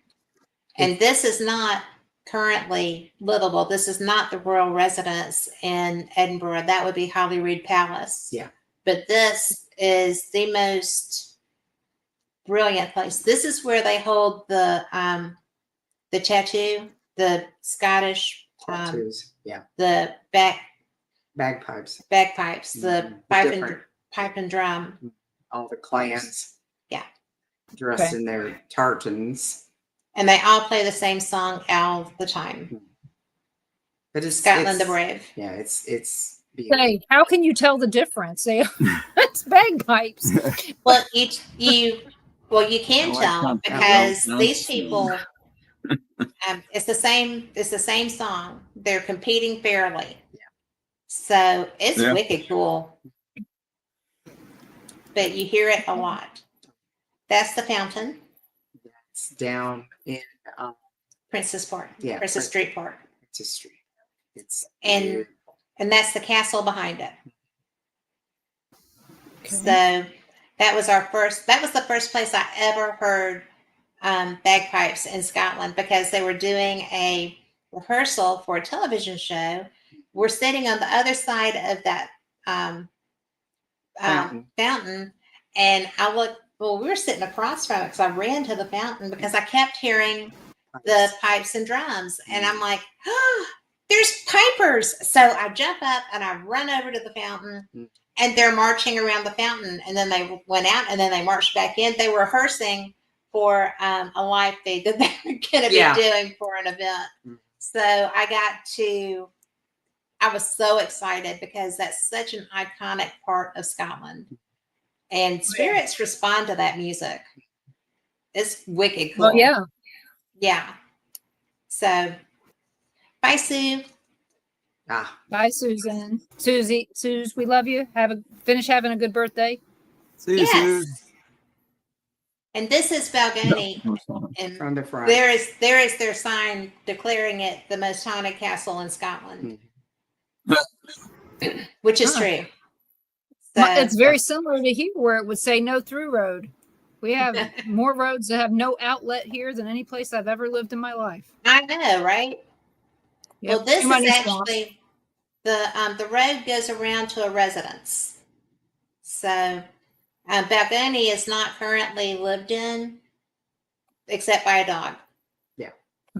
And this is not currently livable. This is not the royal residence in Edinburgh. That would be Holyrood Palace. Yeah. But this is the most brilliant place. This is where they hold the tattoo, the Scottish, Tattoos. Yeah. the Bagpipes. bagpipes, the Different. pipe and drum. All the clans. Yeah. Dressed Okay. in their tartans. And they all play the same song all the time. But it's Scotland the Brave. Yeah, it's beautiful. Hey, how can you tell the difference? It's bagpipes. Well, you can I like tell content. because Well, these people, it's the same song. They're competing fairly. Yeah. So it's Yeah. wicked cool. But you hear it a lot. That's the fountain, It's down in Princess Park, Yeah, Princess Street Park. Princess Street. and that's the castle behind it. Okay. So that was the first place I ever heard bagpipes in Scotland, because they were doing a rehearsal for a television show. We're sitting on the other side of that fountain, and I looked. Well, we were sitting across from it because I ran to the fountain because I kept hearing the pipes and drums, and I'm like, oh, there's pipers. So I jump up and I run over to the fountain, and they're marching around the fountain, and then they went out and then they marched back in. They were rehearsing for a live feed that they were going to be doing for an event. So I was so excited because that's such an iconic part of Scotland. And spirits respond to that music. It's wicked cool. Well, yeah. Yeah. So, bye, Sue. Bye, Susan. Suze, we love you. Finish having a good birthday. See you soon. And this is Balgony. And From the front. there is their sign declaring it the most haunted castle in Scotland. Which is true. So, It's very similar to here, where it would say no through road. We have more roads that have no outlet here than any place I've ever lived in my life. I know, right? Yep. Well, this is actually the road goes around to a residence. So Balgony is not currently lived in, except by a dog. Yeah.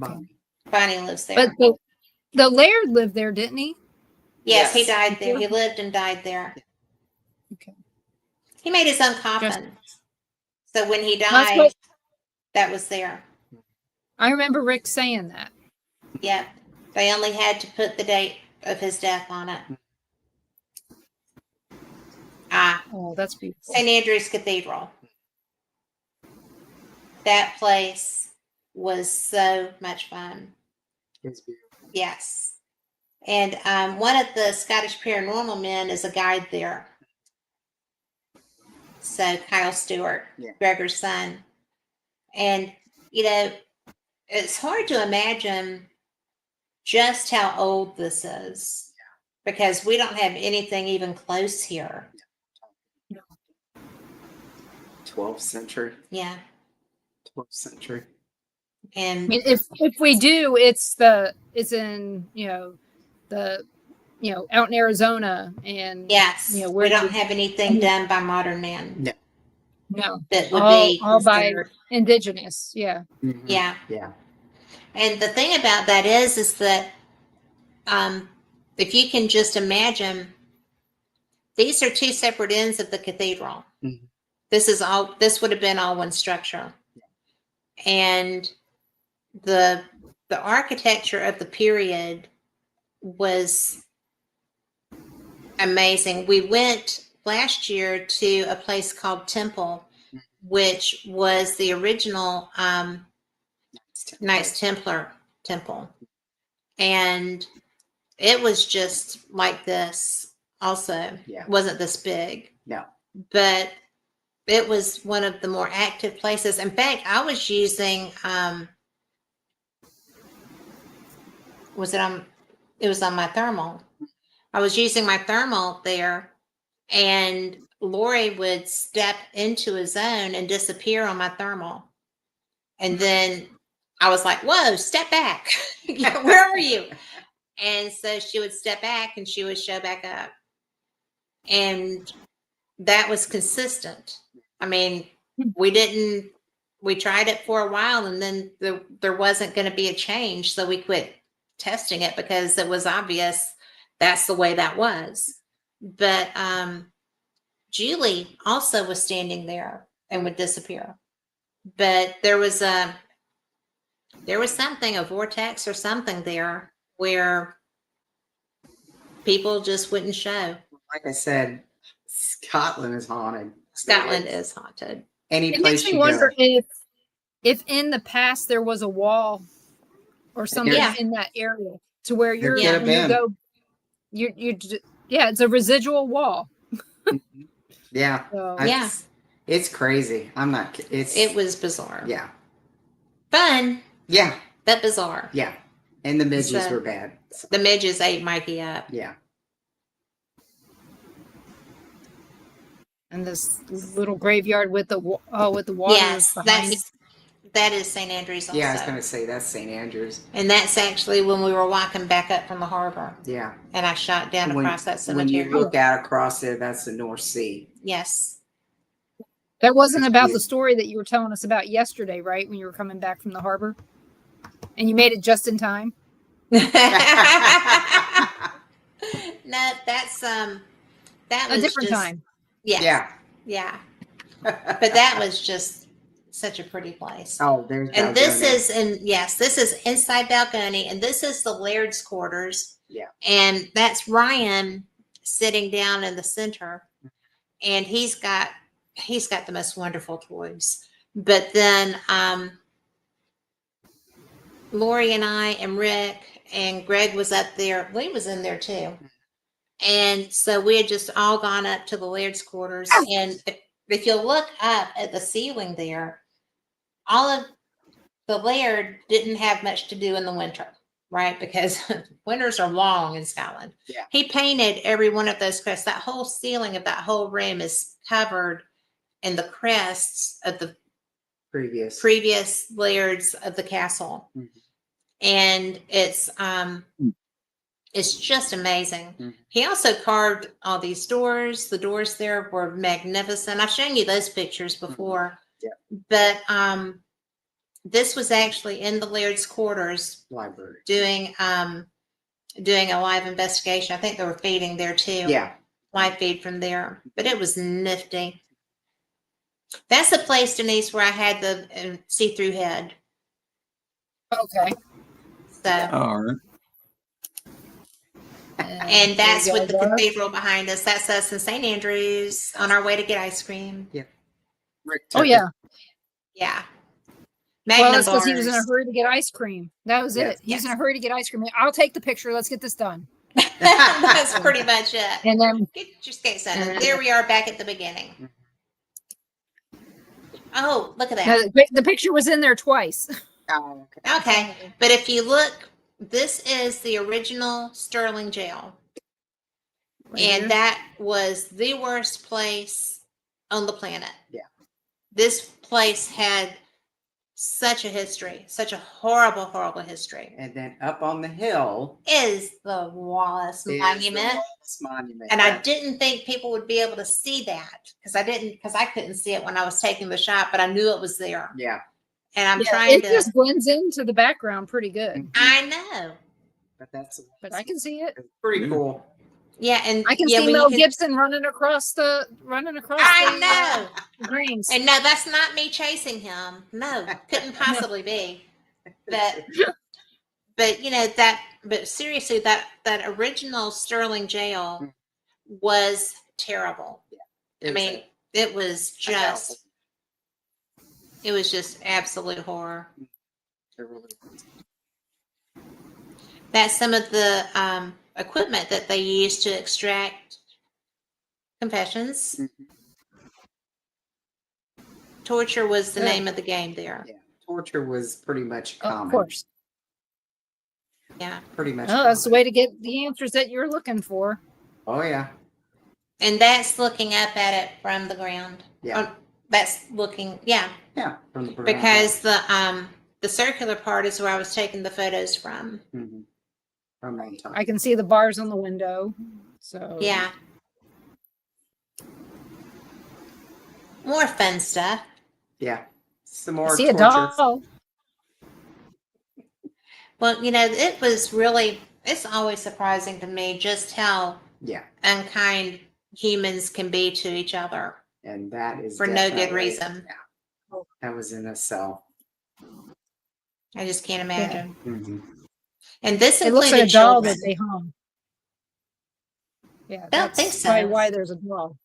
Okay. Bonnie lives there. But the Laird lived there, didn't he? Yes, he died there. He lived and died there. Okay. He made his own coffin. So when he died, that was there. I remember Rick saying that. Yep. They only had to put the date of his death on it. Oh, that's beautiful. St. Andrew's Cathedral. That place was so much fun. It's beautiful. Yes. And one of the Scottish paranormal men is a guide there. So Kyle Stewart, Gregor's son. And, it's hard to imagine just how old this is, because we don't have anything even close here. 12th century. Yeah. 12th century. And I mean, if we do, it's in out in Arizona, and yes, where we don't have anything done by modern man. No, that would be all by indigenous. Yeah. Mm-hmm. Yeah. Yeah. And the thing about that is that if you can just imagine, these are two separate ends of the cathedral. Mm-hmm. This would have been all one structure. And the architecture of the period was amazing. We went last year to a place called Temple, which was the original Knights Templar temple. And it was just like this also. Yeah. It wasn't this big. No. But it was one of the more active places. In fact, I was using it was on my thermal. I was using my thermal there, and Lori would step into a zone and disappear on my thermal. And then I was like, whoa, step back. Where are you? And so she would step back and she would show back up. And that was consistent. I mean, we tried it for a while, and then there wasn't going to be a change. So we quit testing it because it was obvious that's the way that was. But Julie also was standing there and would disappear. But there was something, a vortex or something there, where people just wouldn't show. Like I said, Scotland is haunted. Scotland is haunted. Any It place makes me you wonder go. if in the past there was a wall or something Yeah. in that area to where There you're could have when you been. go, it's a residual wall. Yeah. So, Yeah. It's crazy. I'm not. It was bizarre. Yeah. Fun, Yeah. but bizarre. Yeah. And the midges So- were bad. The midges ate Mikey up. Yeah. And this little graveyard with the water Yes, behind it. that is St. Andrews also. Yeah, I was going to say that's St. Andrews. And that's actually when we were walking back up from the harbor, Yeah. and I shot down across that When you cemetery. look out across there, that's the North Sea. Yes. That wasn't That's about cute. the story that you were telling us about yesterday, right? When you were coming back from the harbor, and you made it just in time. No, that's that A was different just, time. Yes, Yeah. yeah. But that was just such a pretty place. Oh, there's And this Balgonia. this is inside Balcony, and this is the Laird's quarters. Yeah. And that's Ryan sitting down in the center, and he's got the most wonderful toys. But then Lori and I and Rick and Greg was up there. Lee was in there too. And so we had just all gone up to the Laird's quarters. And if you look up at the ceiling there, all of the Laird didn't have much to do in the winter, right? Because winters are long in Scotland. Yeah. He painted every one of those crests. That whole ceiling of that whole room is covered in the crests of the previous Lairds of the castle. Mhm. And it's just amazing. Mhm. He also carved all these doors. The doors there were magnificent. I've shown you those pictures before. Yeah. But this was actually in the Laird's quarters Library. doing a live investigation. I think they were feeding there too. Yeah. Live feed from there. But it was nifty. That's the place, Denise, where I had the see-through head. Okay. So, All right. and that's there you with the go. cathedral behind us. That's us in St. Andrews on our way to get ice cream. Rick Oh took it. yeah. Yeah. Well, Magnum that's because he was in a bars. hurry to get ice cream. That was Yes. it. He was in Yes. a hurry to get ice cream. I'll take the picture. Let's get this done. That's pretty much it. And then Get your skates on. And there we are back at the beginning. Oh, look at that. the picture was in there twice. Oh, okay. Okay. But if you look, this is the original Sterling jail. Right here. And that was the worst place on the planet. Yeah. This place had such a history, such a horrible, horrible history. And then up on the hill Is the Wallace is the Monument. Wallace Monument. And I didn't think people would be able to see that because I couldn't see it when I was taking the shot, but I knew it was there. Yeah. And I'm Yeah, trying it to, just blends into the background pretty good. I know. But that's But I can see it. it's pretty Yeah. cool. Yeah. And I can yeah, see when you Mel can- Gibson running across I the know. greens. And no, that's not me chasing him. No, couldn't possibly be. But you know but seriously, that original Sterling jail was terrible. I mean, it was just absolute horror. That's some of the equipment that they used to extract confessions. Torture was the Yeah. name of the game there. Yeah. Torture was pretty much common. Of course. Yeah. Pretty much. Oh, that's the common. way to get the answers that you're looking for. Oh yeah. And that's looking up at it from the ground. Yeah. That's looking, yeah, Yeah. From the ground because the circular part is where I was taking the photos from. up. Mhm. From on top. I can see the bars on the window. So Yeah. More fun stuff. Yeah. Some I more see a torture. doll. Well, you know, it's always surprising to me just how Yeah. unkind humans can be to each other And that is for no good definitely- reason. Yeah. That was in a cell. I just can't imagine. Mhm. And this It looks like a included doll children. that they hung. Yeah, Don't think that's probably so. why there's a doll.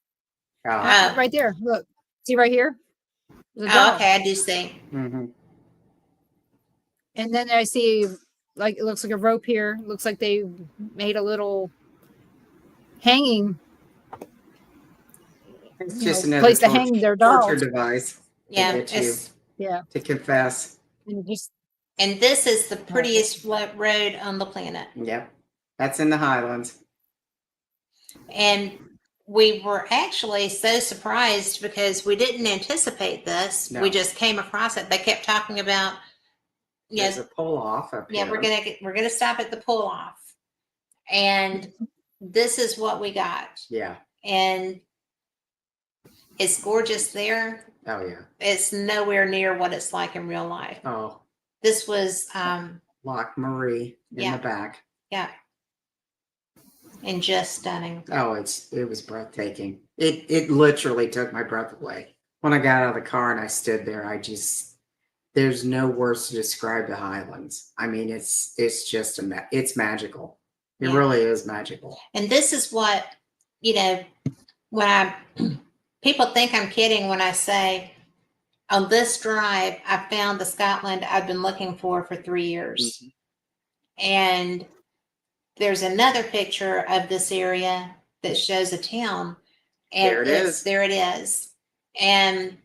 Oh. Right there. Look. See right here? There's a Oh, doll. okay, I do see. Mhm. And then I see like it looks like a rope here. Looks like they made a little hanging It's you just know, another place to hang their dolls. torture device Yeah, get you. it's Yeah. to confess. And just And this is the prettiest road on the planet. Yep. That's in the Highlands. And we were actually so surprised because we didn't anticipate this. No. We just came across it. They kept talking about, There's a pull off up yeah, here. we're gonna stop at the pull off. And this is what we got. Yeah. And it's gorgeous there. Oh yeah. It's nowhere near what it's like in real life. Oh, This was Loch Marie in Yeah. the back. yeah. And just stunning. Oh, it was breathtaking. It literally took my breath away. When I got out of the car and I stood there, there's no words to describe the Highlands. I mean, it's just it's magical. It Yeah. really is magical. And this is what, when people think I'm kidding when I say on this drive, I found the Scotland I've been looking for 3 years. Mm-hmm. And there's another picture of this area that shows a town. And There it is. There it is. And,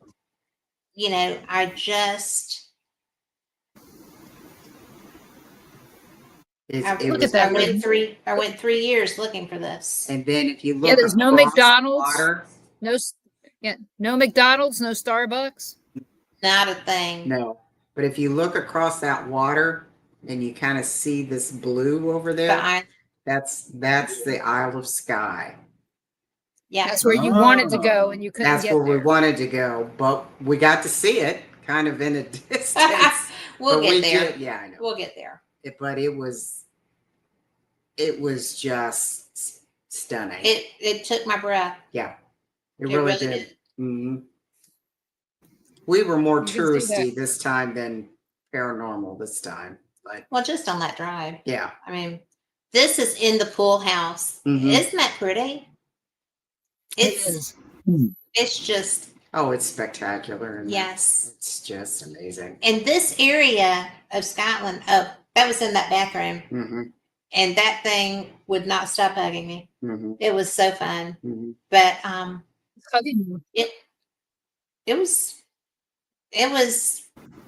I just, Look at that. I went 3 years looking for this. And then if you look, Yeah, there's no across the McDonald's. water, No McDonald's, no Starbucks. Not a thing. no. But if you look across that water and you kind of see this blue over there, But that's the Isle of Skye. yeah. That's where you wanted to go, and you couldn't That's get where we there. wanted to go, but we got to see it kind of in a distance. We'll But get we there. did- yeah, I know. We'll get there. But it was just stunning. It took my breath. It It really did. Mhm. We were more You can see touristy this time than paranormal this time, but Well, just on that drive. yeah. I mean, this is in the pool house. Mhm. Isn't that pretty? It's just, Oh, it's spectacular. And yes. it's just amazing. And this area of Scotland, that was in that bathroom. Mm-hmm. And that thing would not stop hugging me. Mm-hmm. It was so fun. Mm-hmm. But Hugging you. it was, I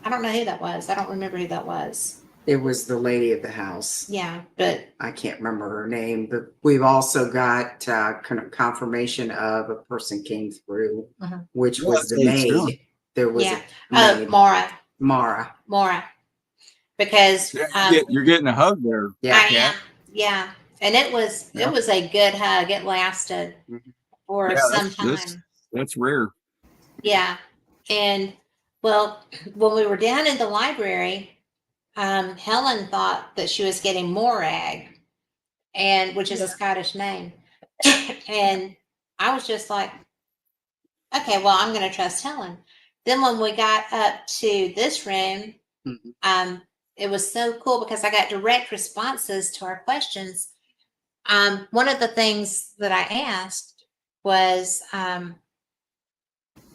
don't know who that was. I don't remember who that was. It was the lady of the house. Yeah, but I can't remember her name, but we've also got confirmation of a person came through, Mhm. which Well, was the that's true. maid. There was Yeah. a maid, Mara. Mara. Because You're getting a hug there. Yeah. I am. Yeah. And it was Yeah. a good hug. It lasted Mhm. for Yeah, some that's- time. That's rare. Yeah. And well, when we were down in the library, Helen thought that she was getting morag, which is a Scottish name. And I was just like, okay, well, I'm going to trust Helen. Then when we got up to this room, Mhm. it was so cool because I got direct responses to our questions. One of the things that I asked was,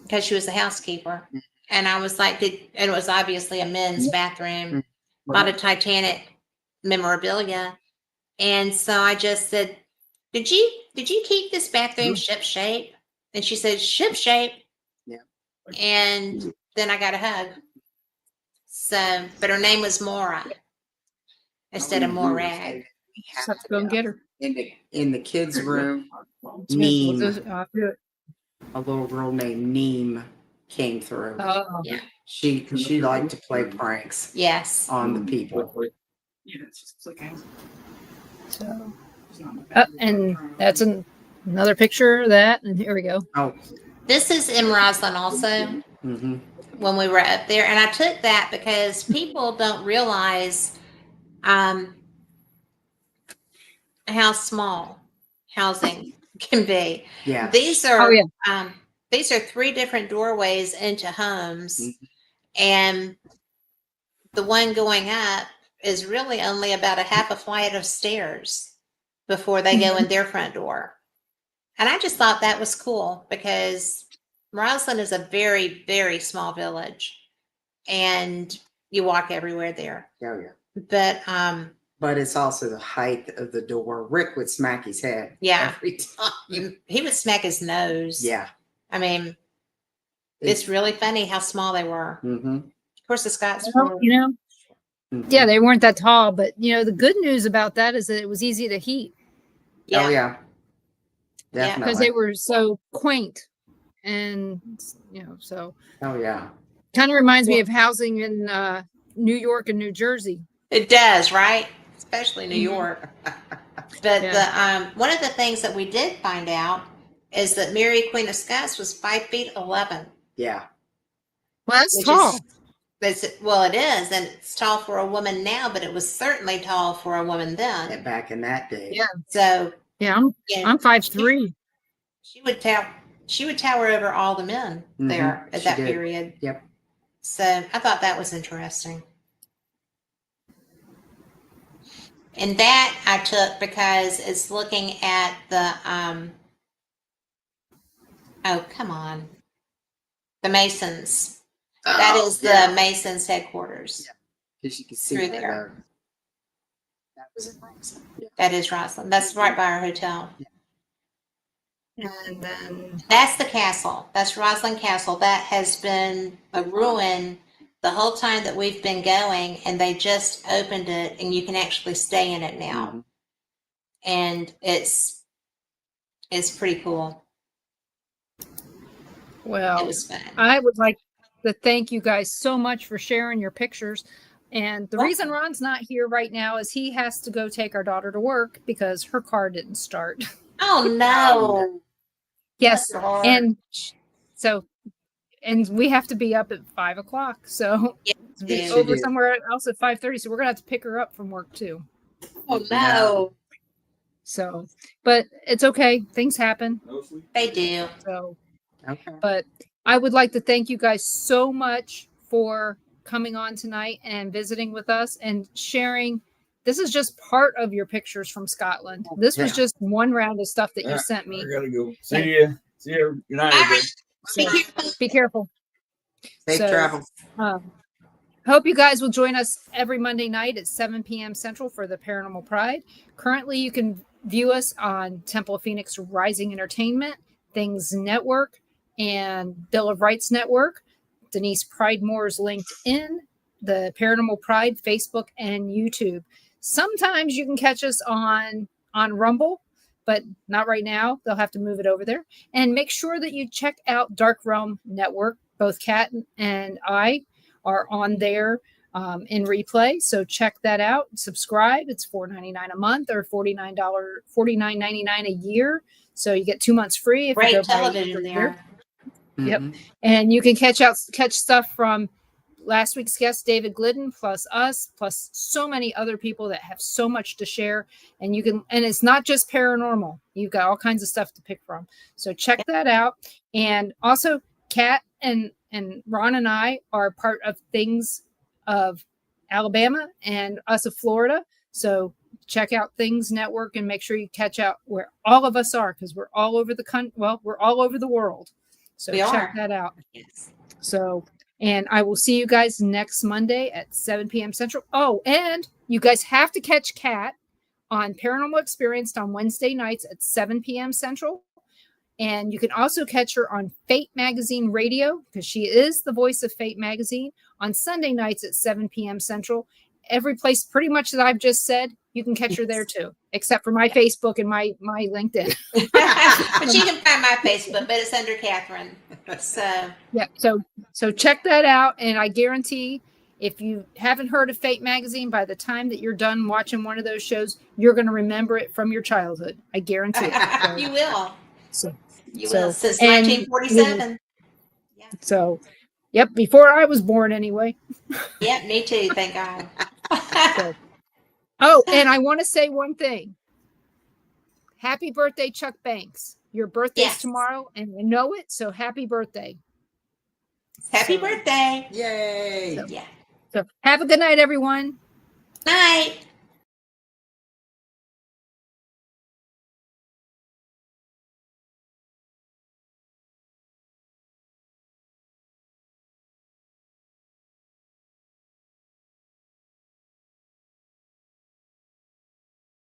because she was a housekeeper, and I was like, and it was obviously a men's bathroom, a lot of Titanic memorabilia. And so I just said, did you keep this bathroom ship shape? And she said, ship shape. Yeah. And then I got a hug. So, but her name was Mora instead of Morag. Just have to go and get her. In the kids' room, We'll Neem, do it. a little girl named Neem came through. Oh, Yeah. She liked to play pranks Yes. on the people. so. And that's another picture of that. And here we go. Oh, This is in Roslyn also mm-hmm. when we were up there. And I took that because people don't realize how small housing can be. Yeah. These are Oh, yeah. These are 3 different doorways into homes, Mhm. and the one going up is really only about a half a flight of stairs before they go in their front door. And I just thought that was cool because Roslyn is a very, very small village, and you walk everywhere there. Oh, yeah. But it's also the height of the door. Rick would smack his head. Yeah. Every time. he would smack his nose. Yeah. I mean, it's really funny how small they were. Mm-hmm. Of course, the Scots Well, were. you know, Yeah, they weren't that tall, but the good news about that is that it was easy to heat Oh, yeah. Yeah. Definitely. because they were so quaint, and so Oh, yeah. kind of reminds me of housing in New York and New Jersey. It does, right? Especially New Mhm. York. But Yeah. one of the things that we did find out is that Mary Queen of Scots was 5'11". Yeah. Well, that's Which tall. well, it is, and it's tall for a woman now, but it was certainly tall for a woman Yeah, then. back in that day. Yeah. So Yeah, yeah, I'm 5'3". she would tower over all the men there at She that did. period. Yep. So I thought that was interesting. And that I took because it's looking at the oh, come on. The Masons. That is the Masons headquarters. Because you can see Through that, there. that was in Roxon. Yeah. That is Roslyn. That's right by our hotel. And then That's the castle. That's Roslyn Castle. That has been a ruin the whole time that we've been going, and they just opened it, and you can actually stay in it now. Mhm. And it's pretty cool. well, It was fun. I would like to thank you guys so much for sharing your pictures. And the reason Ron's not here right now is he has to go take our daughter to work because her car didn't start. Oh no! Yes. Bless her heart. And so, and we have to be up at 5 o'clock. So Yes, to be yes. over did. somewhere else at 5:30. So we're gonna have to pick her up from work too. Oh no! So, but it's okay. Things happen. They do. So, Okay. but I would like to thank you guys so much for coming on tonight and visiting with us and sharing. This is just part of your pictures from Scotland. This was Yeah. just one round of stuff that you sent me. I gotta go. See you. See you. Good night, everybody. So, be careful. Safe So, travel. Hope you guys will join us every Monday night at 7 p.m. Central for the Paranormal Pride. Currently, you can view us on Temple of Phoenix Rising Entertainment, Things Network, and Bill of Rights Network, Denise Pridemore's LinkedIn, the Paranormal Pride Facebook and YouTube. Sometimes you can catch us on Rumble, but not right now. They'll have to move it over there. And make sure that you check out Dark Realm Network. Both Kat and I are on there in replay. So check that out. Subscribe. It's $4.99 a month or $49.99 a year. So you get 2 months free if you Great go by television per year. there. Yep. Mhm. And you can catch stuff from last week's guest, David Glidden, plus us, plus so many other people that have so much to share. And it's not just paranormal. You've got all kinds of stuff to pick from. So check that out. And also Kat and Ron and I are part of Things of Alabama and us of Florida. So check out Things Network and make sure you catch out where all of us are, because we're all over the country. Well, we're all over the world. So We check are. that out. Yes. So, and I will see you guys next Monday at 7 p.m. Central. Oh, and you guys have to catch Kat on Paranormal Experienced on Wednesday nights at 7 p.m. Central. And you can also catch her on Fate Magazine Radio, because she is the voice of Fate Magazine, on Sunday nights at 7 p.m. Central. Every place pretty much that I've just said, you can catch her there too, except for my Facebook and my LinkedIn. But you can find my Facebook, but it's under Catherine. So Yeah, so check that out, and I guarantee if you haven't heard of Fate Magazine, by the time that you're done watching one of those shows, you're going to remember it from your childhood. I guarantee it. you will. So, You So- will. Since and 1947. so, yep, before I was born anyway. Yeah, me too. Thank God. So, oh, and I want to say one thing. Happy birthday, Chuck Banks. Your birthday's Yes. tomorrow, and you know it, so happy birthday. Happy birthday. Yay. Yeah. So have a good night, everyone. Night.